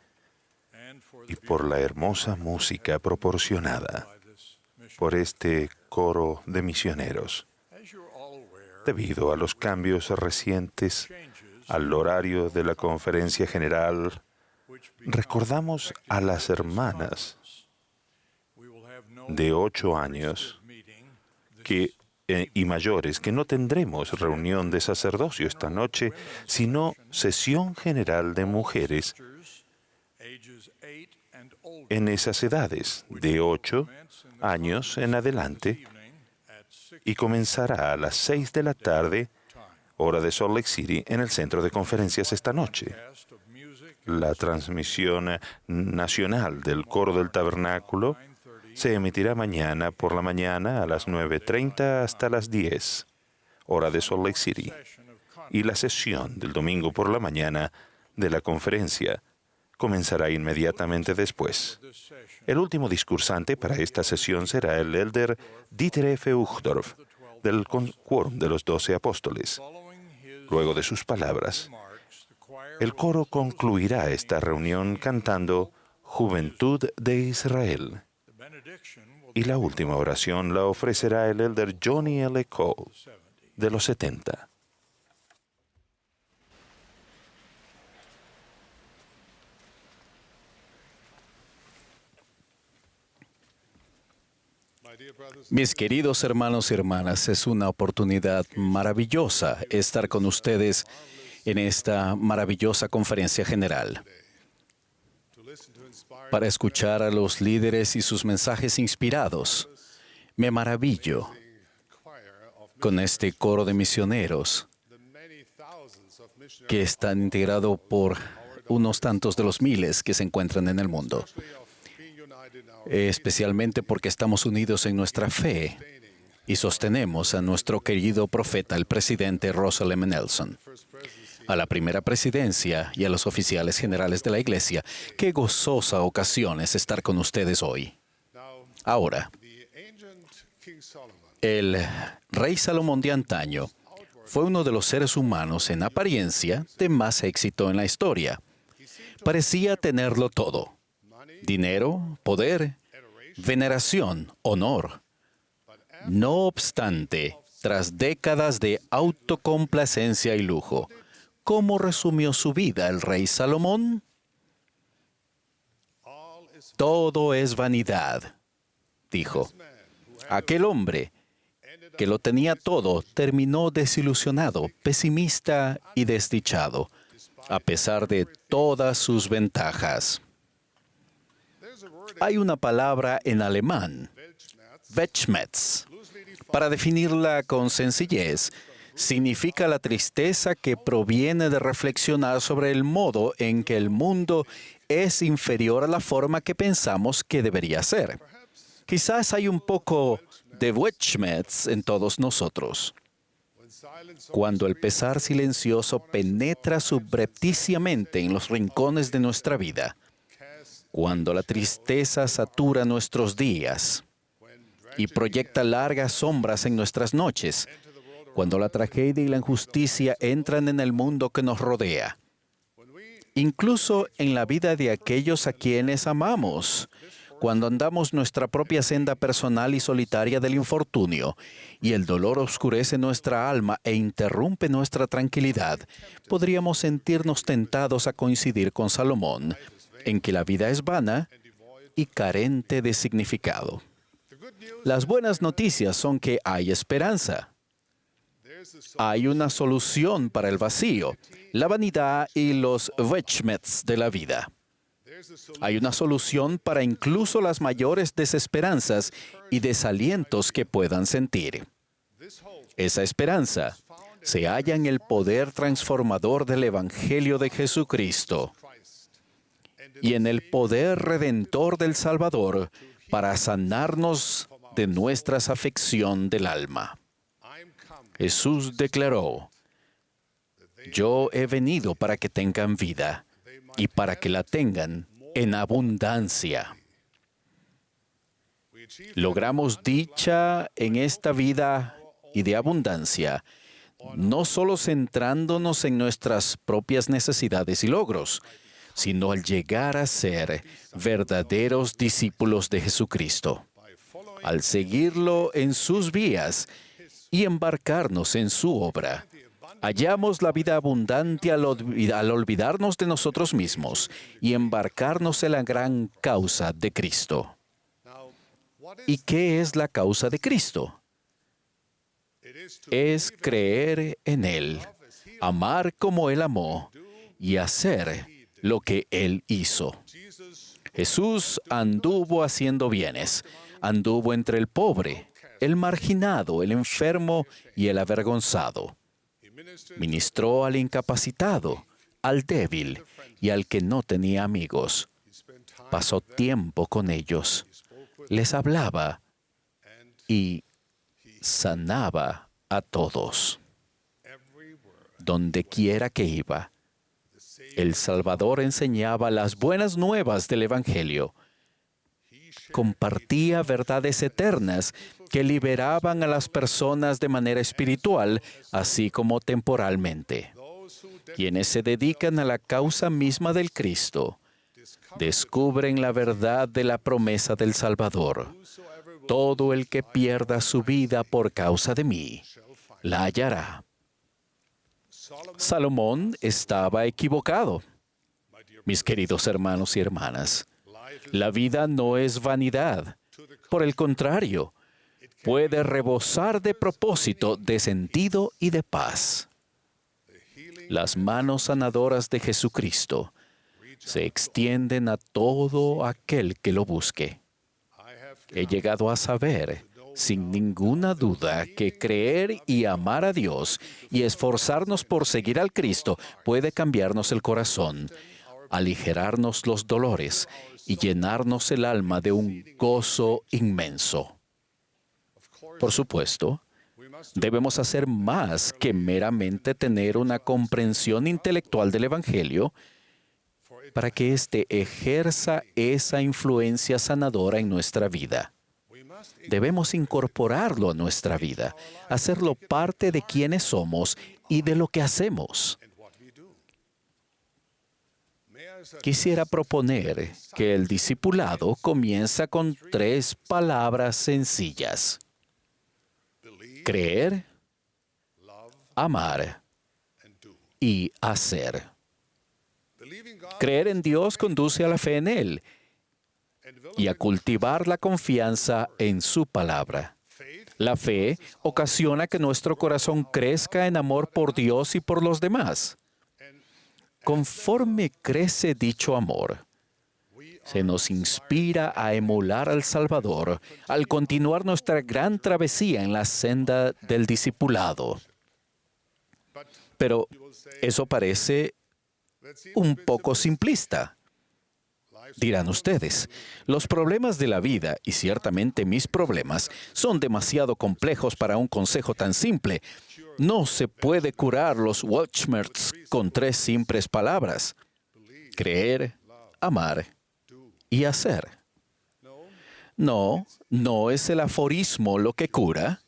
B: y por la hermosa música proporcionada por este coro de misioneros. Debido a los cambios recientes al horario de la conferencia general, recordamos a las hermanas de 8 años y mayores que no tendremos reunión de sacerdocio esta noche, sino sesión general de mujeres en esas edades, de 8 años en adelante, y comenzará a las 6 de la tarde, hora de Salt Lake City, en el centro de conferencias esta noche. La transmisión nacional del Coro del Tabernáculo se emitirá mañana por la mañana a las 9:30 hasta las 10, hora de Salt Lake City. Y la sesión del domingo por la mañana de la conferencia comenzará inmediatamente después. El último discursante para esta sesión será el elder Dieter F. Uchtdorf, del Quórum de los 12 Apóstoles. Luego de sus palabras, el coro concluirá esta reunión cantando Juventud de Israel. Y la última oración la ofrecerá el elder Johnny L. Cole, de los 70.
G: Mis queridos hermanos y hermanas, es una oportunidad maravillosa estar con ustedes en esta maravillosa conferencia general, para escuchar a los líderes y sus mensajes inspirados. Me maravillo con este coro de misioneros que están integrado por unos tantos de los miles que se encuentran en el mundo, especialmente porque estamos unidos en nuestra fe y sostenemos a nuestro querido profeta, el presidente Russell M. Nelson, a la primera presidencia y a los oficiales generales de la Iglesia. Qué gozosa ocasión es estar con ustedes hoy. Ahora, el rey Salomón de antaño fue uno de los seres humanos en apariencia de más éxito en la historia. Parecía tenerlo todo: dinero, poder, veneración, honor. No obstante, tras décadas de autocomplacencia y lujo, ¿cómo resumió su vida el rey Salomón? Todo es vanidad, dijo. Aquel hombre que lo tenía todo terminó desilusionado, pesimista y desdichado.
H: a pesar de todas sus ventajas. Hay una palabra en alemán, Weltschmerz. Para definirla con sencillez, significa la tristeza que proviene de reflexionar sobre el modo en que el mundo es inferior a la forma que pensamos que debería ser. Quizás hay un poco de Weltschmerz en todos nosotros. Cuando el pesar silencioso penetra subrepticiamente en los rincones de nuestra vida, cuando la tristeza satura nuestros días y proyecta largas sombras en nuestras noches, cuando la tragedia y la injusticia entran en el mundo que nos rodea, incluso en la vida de aquellos a quienes amamos, cuando andamos nuestra propia senda personal y solitaria del infortunio, y el dolor oscurece nuestra alma e interrumpe nuestra tranquilidad, podríamos sentirnos tentados a coincidir con Salomón, en que la vida es vana y carente de significado. Las buenas noticias son que hay esperanza. Hay una solución para el vacío, la vanidad y los Weltschmerz de la vida. Hay una solución para incluso las mayores desesperanzas y desalientos que puedan sentir. Esa esperanza se halla en el poder transformador del Evangelio de Jesucristo y en el poder redentor del Salvador para sanarnos de nuestras afección del alma. Jesús declaró: yo he venido para que tengan vida y para que la tengan en abundancia. Logramos dicha en esta vida y de abundancia, no solo centrándonos en nuestras propias necesidades y logros, sino al llegar a ser verdaderos discípulos de Jesucristo, al seguirlo en sus vías y embarcarnos en su obra. Hallamos la vida abundante al olvidarnos de nosotros mismos y embarcarnos en la gran causa de Cristo. ¿Y qué es la causa de Cristo? Es creer en Él, amar como Él amó y hacer lo que Él hizo. Jesús anduvo haciendo bienes, anduvo entre el pobre, el marginado, el enfermo y el avergonzado. Ministró al incapacitado, al débil y al que no tenía amigos. Pasó tiempo con ellos, les hablaba y sanaba a todos. Donde quiera que iba, el Salvador enseñaba las buenas nuevas del Evangelio. Compartía verdades eternas que liberaban a las personas de manera espiritual, así como temporalmente. Quienes se dedican a la causa misma del Cristo, descubren la verdad de la promesa del Salvador. Todo el que pierda su vida por causa de mí, la hallará. Salomón estaba equivocado. Mis queridos hermanos y hermanas, la vida no es vanidad. Por el contrario, puede rebosar de propósito, de sentido y de paz. Las manos sanadoras de Jesucristo se extienden a todo aquel que lo busque. He llegado a saber, sin ninguna duda, que creer y amar a Dios y esforzarnos por seguir al Cristo puede cambiarnos el corazón, aligerarnos los dolores y llenarnos el alma de un gozo inmenso. Por supuesto, debemos hacer más que meramente tener una comprensión intelectual del Evangelio para que éste ejerza esa influencia sanadora en nuestra vida. Debemos incorporarlo a nuestra vida, hacerlo parte de quienes somos y de lo que hacemos. Quisiera proponer que el discipulado comienza con 3 palabras sencillas: creer, amar y hacer. Creer en Dios conduce a la fe en Él y a cultivar la confianza en su palabra. La fe ocasiona que nuestro corazón crezca en amor por Dios y por los demás. Conforme crece dicho amor, se nos inspira a emular al Salvador al continuar nuestra gran travesía en la senda del discipulado. Pero eso parece un poco simplista. Dirán ustedes, los problemas de la vida, y ciertamente mis problemas, son demasiado complejos para un consejo tan simple. No se puede curar los Weltschmerz con 3 simples palabras: creer, amar y hacer. No, no es el aforismo lo que cura.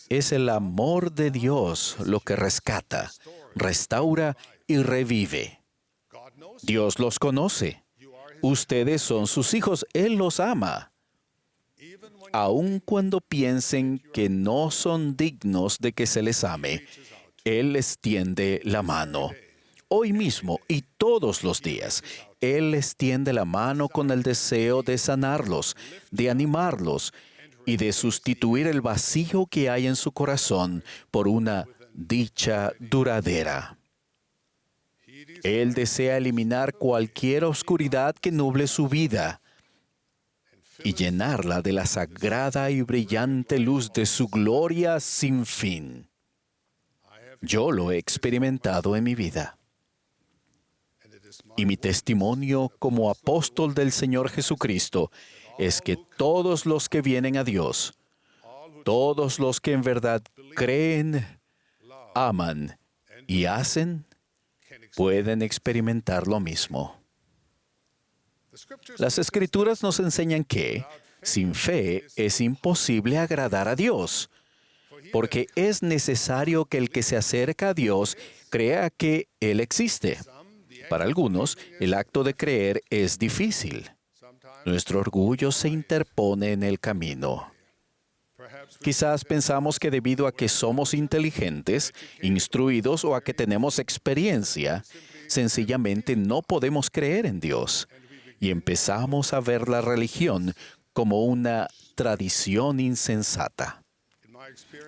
H: Es el amor de Dios lo que rescata, restaura y revive. Dios los conoce. Ustedes son sus hijos. Él los ama. Aun cuando piensen que no son dignos de que se les ame, Él les tiende la mano. Hoy mismo y todos los días, Él les tiende la mano con el deseo de sanarlos, de animarlos y de sustituir el vacío que hay en su corazón por una dicha duradera. Él desea eliminar cualquier oscuridad que nuble su vida y llenarla de la sagrada y brillante luz de su gloria sin fin. Yo lo he experimentado en mi vida. Y mi testimonio como apóstol del Señor Jesucristo es que todos los que vienen a Dios, todos los que en verdad creen, aman y hacen, pueden experimentar lo mismo. Las Escrituras nos enseñan que, sin fe, es imposible agradar a Dios, porque es necesario que el que se acerca a Dios crea que Él existe. Para algunos, el acto de creer es difícil. Nuestro orgullo se interpone en el camino. Quizás pensamos que debido a que somos inteligentes, instruidos o a que tenemos experiencia, sencillamente no podemos creer en Dios. Y empezamos a ver la religión como una tradición insensata.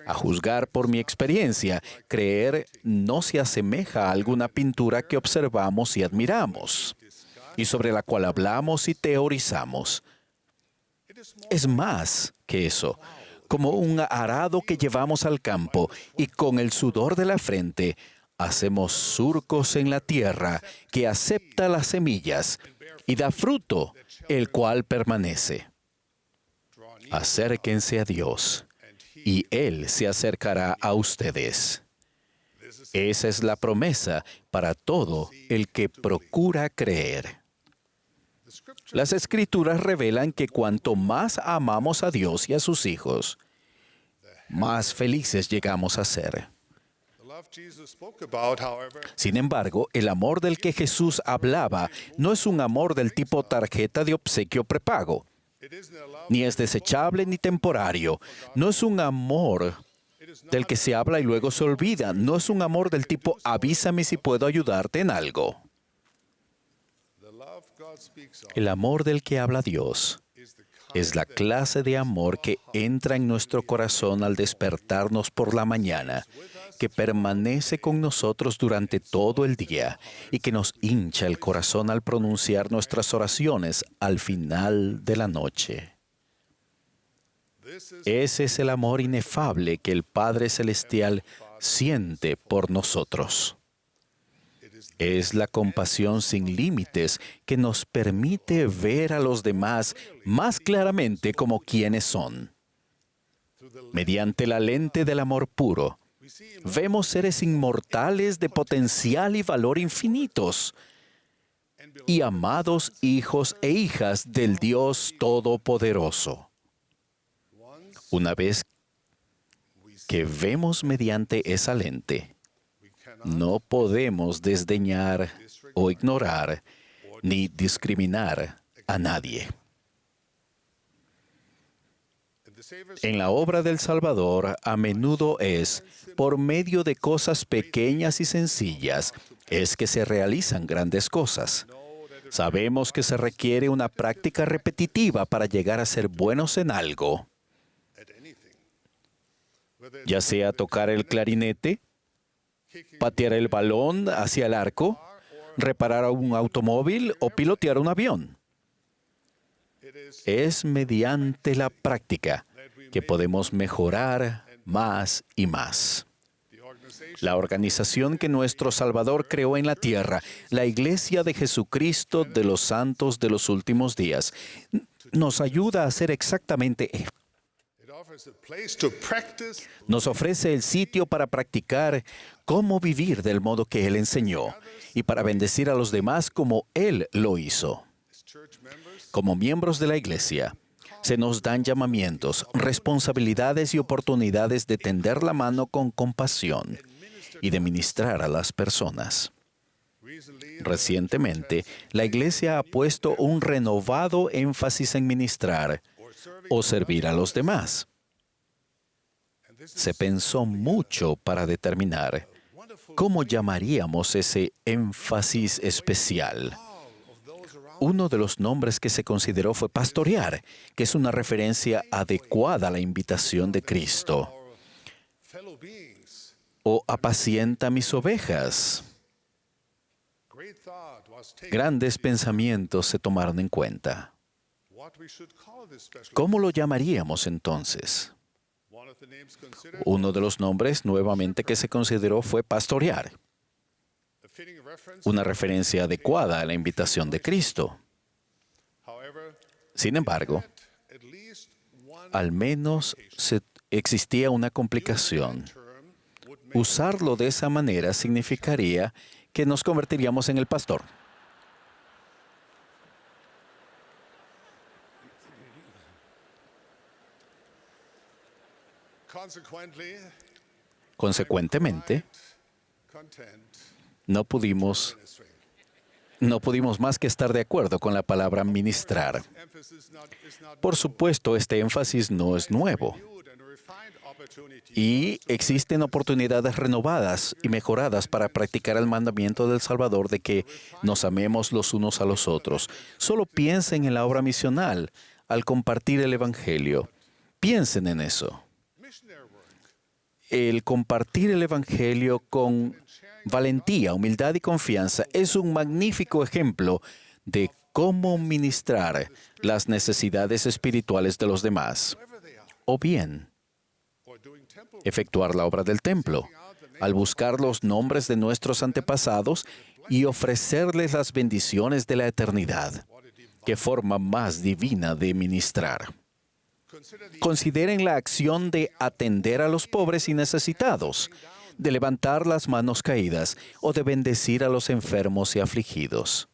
H: A juzgar por mi experiencia, creer no se asemeja a alguna pintura que observamos y admiramos, y sobre la cual hablamos y teorizamos. Es más que eso, como un arado que llevamos al campo y con el sudor de la frente hacemos surcos en la tierra que acepta las semillas y da fruto, el cual permanece. Acérquense a Dios, y Él se acercará a ustedes. Esa es la promesa para todo el que procura creer. Las Escrituras revelan que cuanto más amamos a Dios y a sus hijos, más felices llegamos a ser. Sin embargo, el amor del que Jesús hablaba no es un amor del tipo tarjeta de obsequio prepago. Ni es desechable ni temporario. No es un amor del que se habla y luego se olvida. No es un amor del tipo avísame si puedo ayudarte en algo. El amor del que habla Dios es la clase de amor que entra en nuestro corazón al despertarnos por la mañana, que permanece con nosotros durante todo el día y que nos hincha el corazón al pronunciar nuestras oraciones al final de la noche. Ese es el amor inefable que el Padre Celestial siente por nosotros. Es la compasión sin límites que nos permite ver a los demás más claramente como quienes son. Mediante la lente del amor puro, vemos seres inmortales de potencial y valor infinitos y amados hijos e hijas del Dios Todopoderoso. Una vez que vemos mediante esa lente, no podemos desdeñar o ignorar ni discriminar a nadie. En la obra del Salvador, a menudo es, por medio de cosas pequeñas y sencillas, es que se realizan grandes cosas. Sabemos que se requiere una práctica repetitiva para llegar a ser buenos en algo, ya sea tocar el clarinete, patear el balón hacia el arco, reparar un automóvil o pilotear un avión. Es mediante la práctica que podemos mejorar más y más. La organización que nuestro Salvador creó en la tierra, la Iglesia de Jesucristo de los Santos de los Últimos Días, nos ayuda a hacer exactamente esto. Nos ofrece el sitio para practicar cómo vivir del modo que Él enseñó y para bendecir a los demás como Él lo hizo. Como miembros de la Iglesia, se nos dan llamamientos, responsabilidades y oportunidades de tender la mano con compasión y de ministrar a las personas. Recientemente, la Iglesia ha puesto un renovado énfasis en ministrar o servir a los demás. Se pensó mucho para determinar cómo llamaríamos ese énfasis especial. Uno de los nombres que se consideró fue pastorear, que es una referencia adecuada a la invitación de Cristo. O apacienta mis ovejas. Grandes pensamientos se tomaron en cuenta. ¿Cómo lo llamaríamos entonces? Uno de los nombres nuevamente que se consideró fue pastorear. Una referencia adecuada a la invitación de Cristo. Sin embargo, al menos existía una complicación. Usarlo de esa manera significaría que nos convertiríamos en el pastor. Consecuentemente, no pudimos más que estar de acuerdo con la palabra ministrar. Por supuesto, este énfasis no es nuevo. Y existen oportunidades renovadas y mejoradas para practicar el mandamiento del Salvador de que nos amemos los unos a los otros. Solo piensen en la obra misional al compartir el Evangelio. Piensen en eso. El compartir el Evangelio con valentía, humildad y confianza es un magnífico ejemplo de cómo ministrar las necesidades espirituales de los demás. O bien, efectuar la obra del templo, al buscar los nombres de nuestros antepasados y ofrecerles las bendiciones de la eternidad. Qué forma más divina de ministrar. Consideren la acción de atender a los pobres y necesitados, de levantar las manos caídas o de bendecir a los enfermos y afligidos.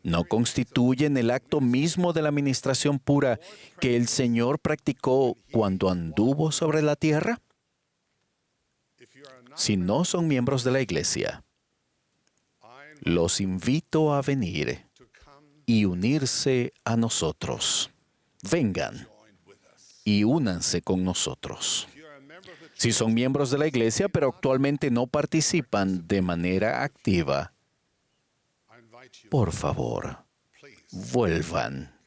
H: ¿No constituyen el acto mismo de la administración pura que el Señor practicó cuando anduvo sobre la tierra? Si no son miembros de la Iglesia, los invito a venir y unirse a nosotros. Vengan y únanse con nosotros. Si son miembros de la Iglesia, pero actualmente no participan de manera activa, por favor, vuelvan.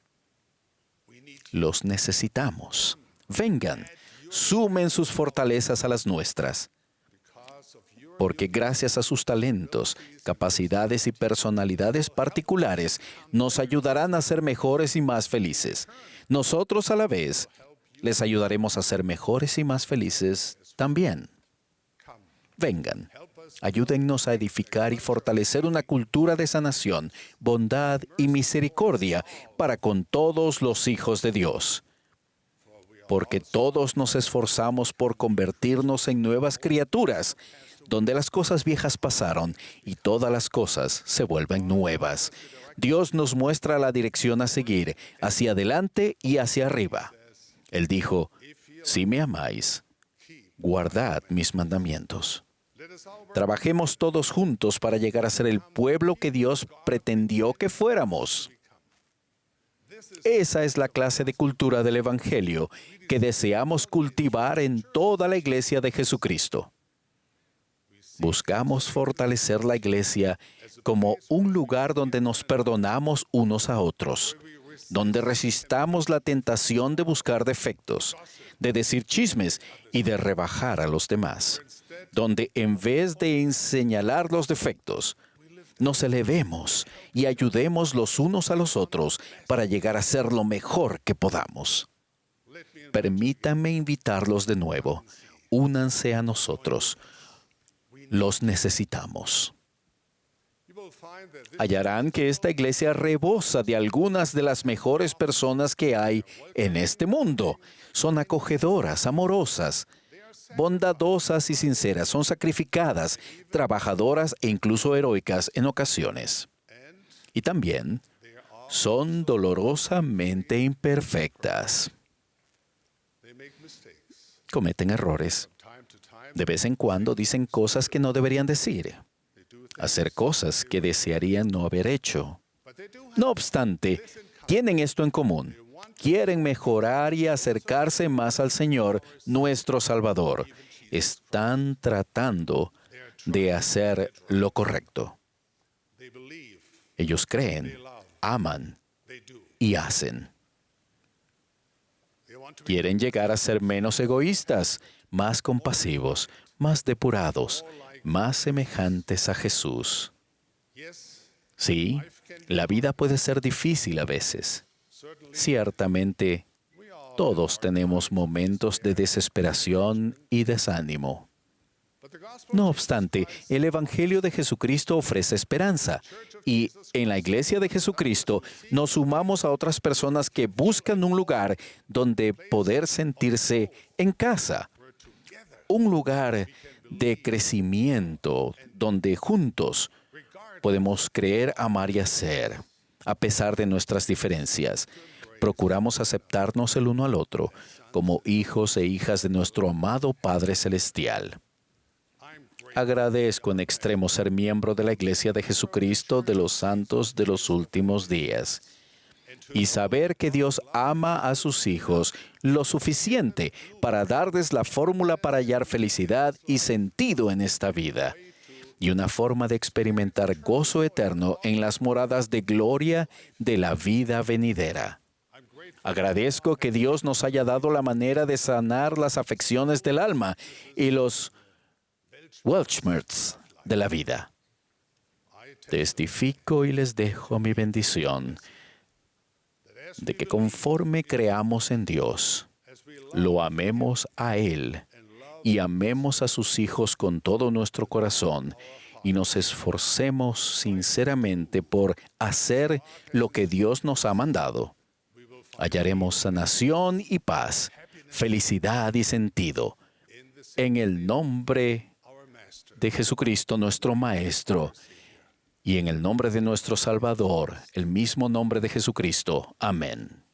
H: Los necesitamos. Vengan, sumen sus fortalezas a las nuestras. Porque gracias a sus talentos, capacidades y personalidades particulares, nos ayudarán a ser mejores y más felices. Nosotros a la vez les ayudaremos a ser mejores y más felices también. Vengan, ayúdennos a edificar y fortalecer una cultura de sanación, bondad y misericordia para con todos los hijos de Dios. Porque todos nos esforzamos por convertirnos en nuevas criaturas, donde las cosas viejas pasaron y todas las cosas se vuelven nuevas. Dios nos muestra la dirección a seguir, hacia adelante y hacia arriba. Él dijo, si me amáis, guardad mis mandamientos. Trabajemos todos juntos para llegar a ser el pueblo que Dios pretendió que fuéramos. Esa es la clase de cultura del Evangelio que deseamos cultivar en toda la Iglesia de Jesucristo. Buscamos fortalecer la Iglesia como un lugar donde nos perdonamos unos a otros, donde resistamos la tentación de buscar defectos, de decir chismes y de rebajar a los demás. donde en vez de señalar los defectos, nos elevemos y ayudemos los unos a los otros para llegar a ser lo mejor que podamos. Permítanme invitarlos de nuevo. Únanse a nosotros. Los necesitamos. Hallarán que esta iglesia rebosa de algunas de las mejores personas que hay en este mundo. Son acogedoras, amorosas, bondadosas y sinceras. Son sacrificadas, trabajadoras e incluso heroicas en ocasiones. Y también son dolorosamente imperfectas. Cometen errores. De vez en cuando dicen cosas que no deberían decir. Hacer cosas que desearían no haber hecho. No obstante, tienen esto en común. Quieren mejorar y acercarse más al Señor, nuestro Salvador. Están tratando de hacer lo correcto. Ellos creen, aman y hacen. Quieren llegar a ser menos egoístas, más compasivos, más depurados, más semejantes a Jesús. Sí, la vida puede ser difícil a veces. Ciertamente, todos tenemos momentos de desesperación y desánimo. No obstante, el Evangelio de Jesucristo ofrece esperanza, y en la Iglesia de Jesucristo nos sumamos a otras personas que buscan un lugar donde poder sentirse en casa, un lugar de crecimiento donde juntos podemos creer, amar y hacer, a pesar de nuestras diferencias. Procuramos aceptarnos el uno al otro como hijos e hijas de nuestro amado Padre Celestial. Agradezco en extremo ser miembro de la Iglesia de Jesucristo de los Santos de los Últimos Días y saber que Dios ama a sus hijos lo suficiente para darles la fórmula para hallar felicidad y sentido en esta vida y una forma de experimentar gozo eterno en las moradas de gloria de la vida venidera. Agradezco que Dios nos haya dado la manera de sanar las afecciones del alma y los Weltschmerz de la vida. Testifico y les dejo mi bendición de que conforme creamos en Dios, lo amemos a Él y amemos a sus hijos con todo nuestro corazón y nos esforcemos sinceramente por hacer lo que Dios nos ha mandado. Hallaremos sanación y paz, felicidad y sentido. En el nombre de Jesucristo, nuestro Maestro, y en el nombre de nuestro Salvador, el mismo nombre de Jesucristo. Amén.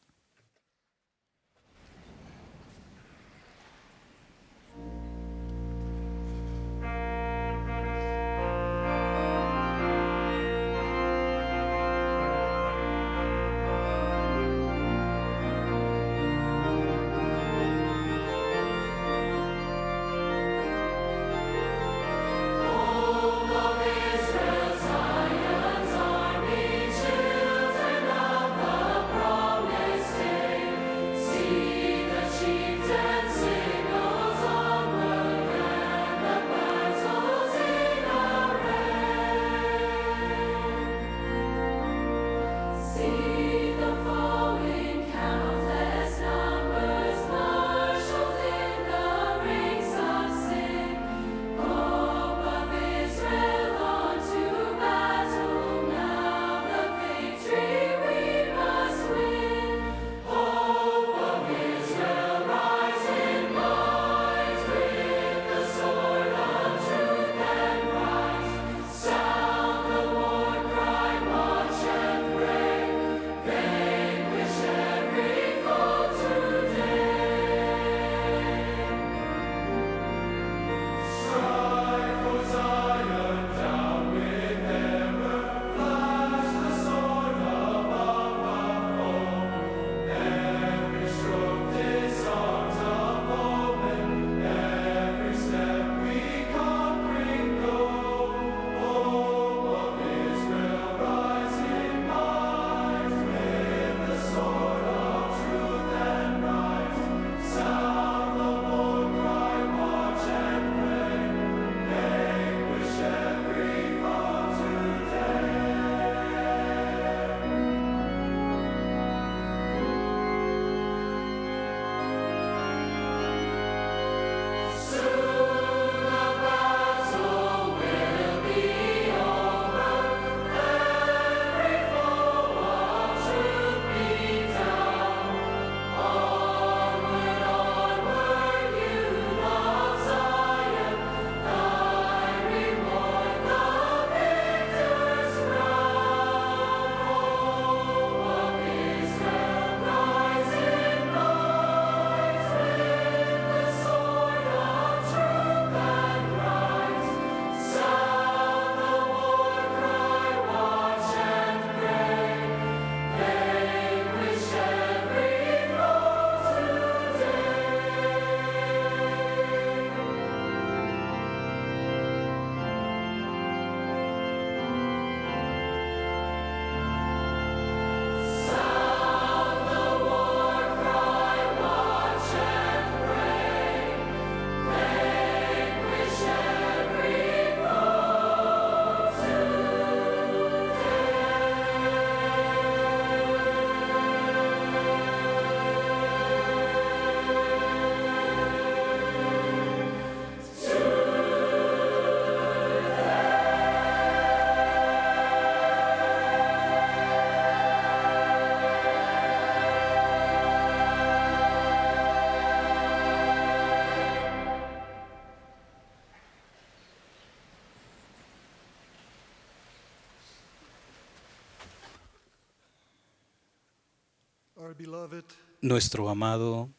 G: Nuestro amado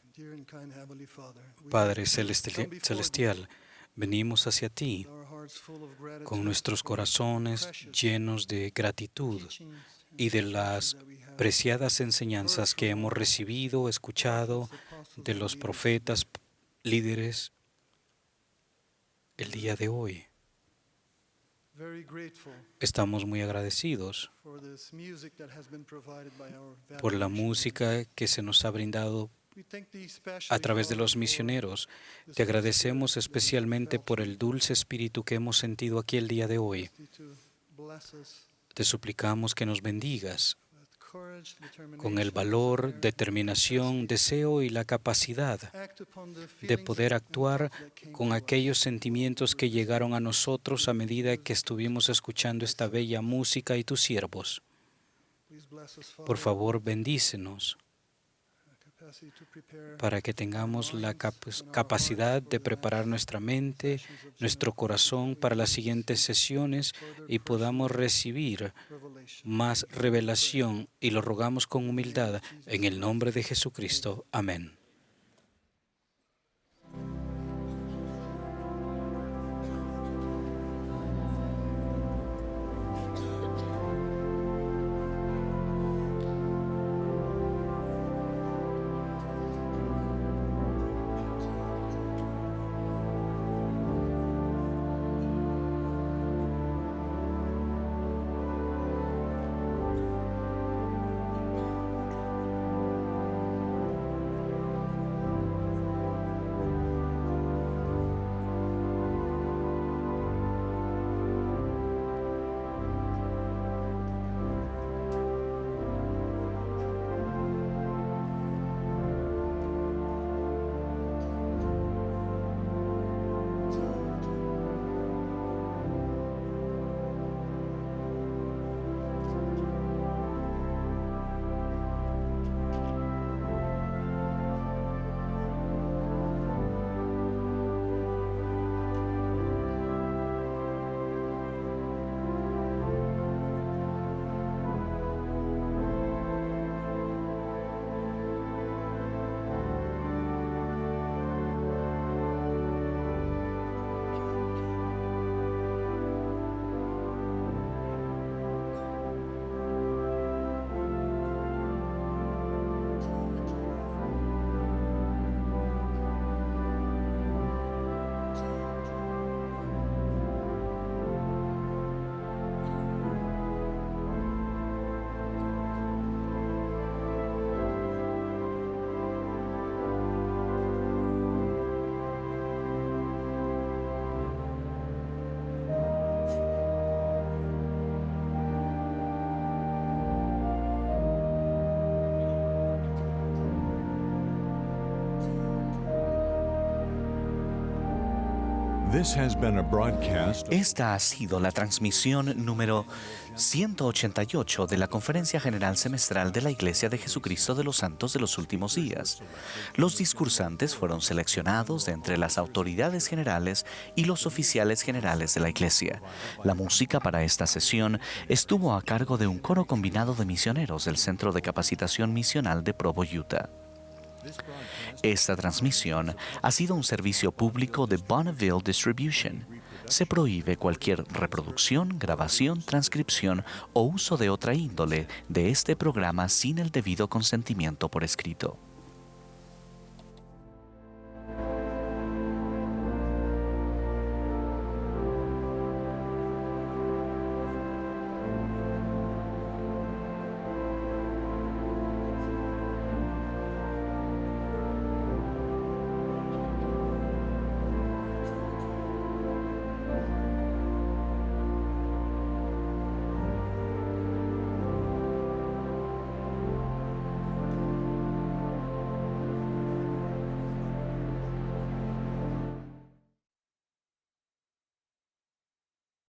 G: Padre Celestial, venimos hacia ti con nuestros corazones llenos de gratitud y de las preciadas enseñanzas que hemos recibido, escuchado de los profetas, líderes, el día de hoy. Estamos muy agradecidos por la música que se nos ha brindado a través de los misioneros. Te agradecemos especialmente por el dulce espíritu que hemos sentido aquí el día de hoy. Te suplicamos que nos bendigas con el valor, determinación, deseo y la capacidad de poder actuar con aquellos sentimientos que llegaron a nosotros a medida que estuvimos escuchando esta bella música y tus siervos. Por favor, bendícenos para que tengamos la capacidad de preparar nuestra mente, nuestro corazón para las siguientes sesiones y podamos recibir más revelación, y lo rogamos con humildad en el nombre de Jesucristo. Amén.
A: Esta ha sido la transmisión número 188 de la Conferencia General Semestral de la Iglesia de Jesucristo de los Santos de los Últimos Días. Los discursantes fueron seleccionados de entre las autoridades generales y los oficiales generales de la Iglesia. La música para esta sesión estuvo a cargo de un coro combinado de misioneros del Centro de Capacitación Misional de Provo, Utah. Esta transmisión ha sido un servicio público de Bonneville Distribution. Se prohíbe cualquier reproducción, grabación, transcripción o uso de otra índole de este programa sin el debido consentimiento por escrito.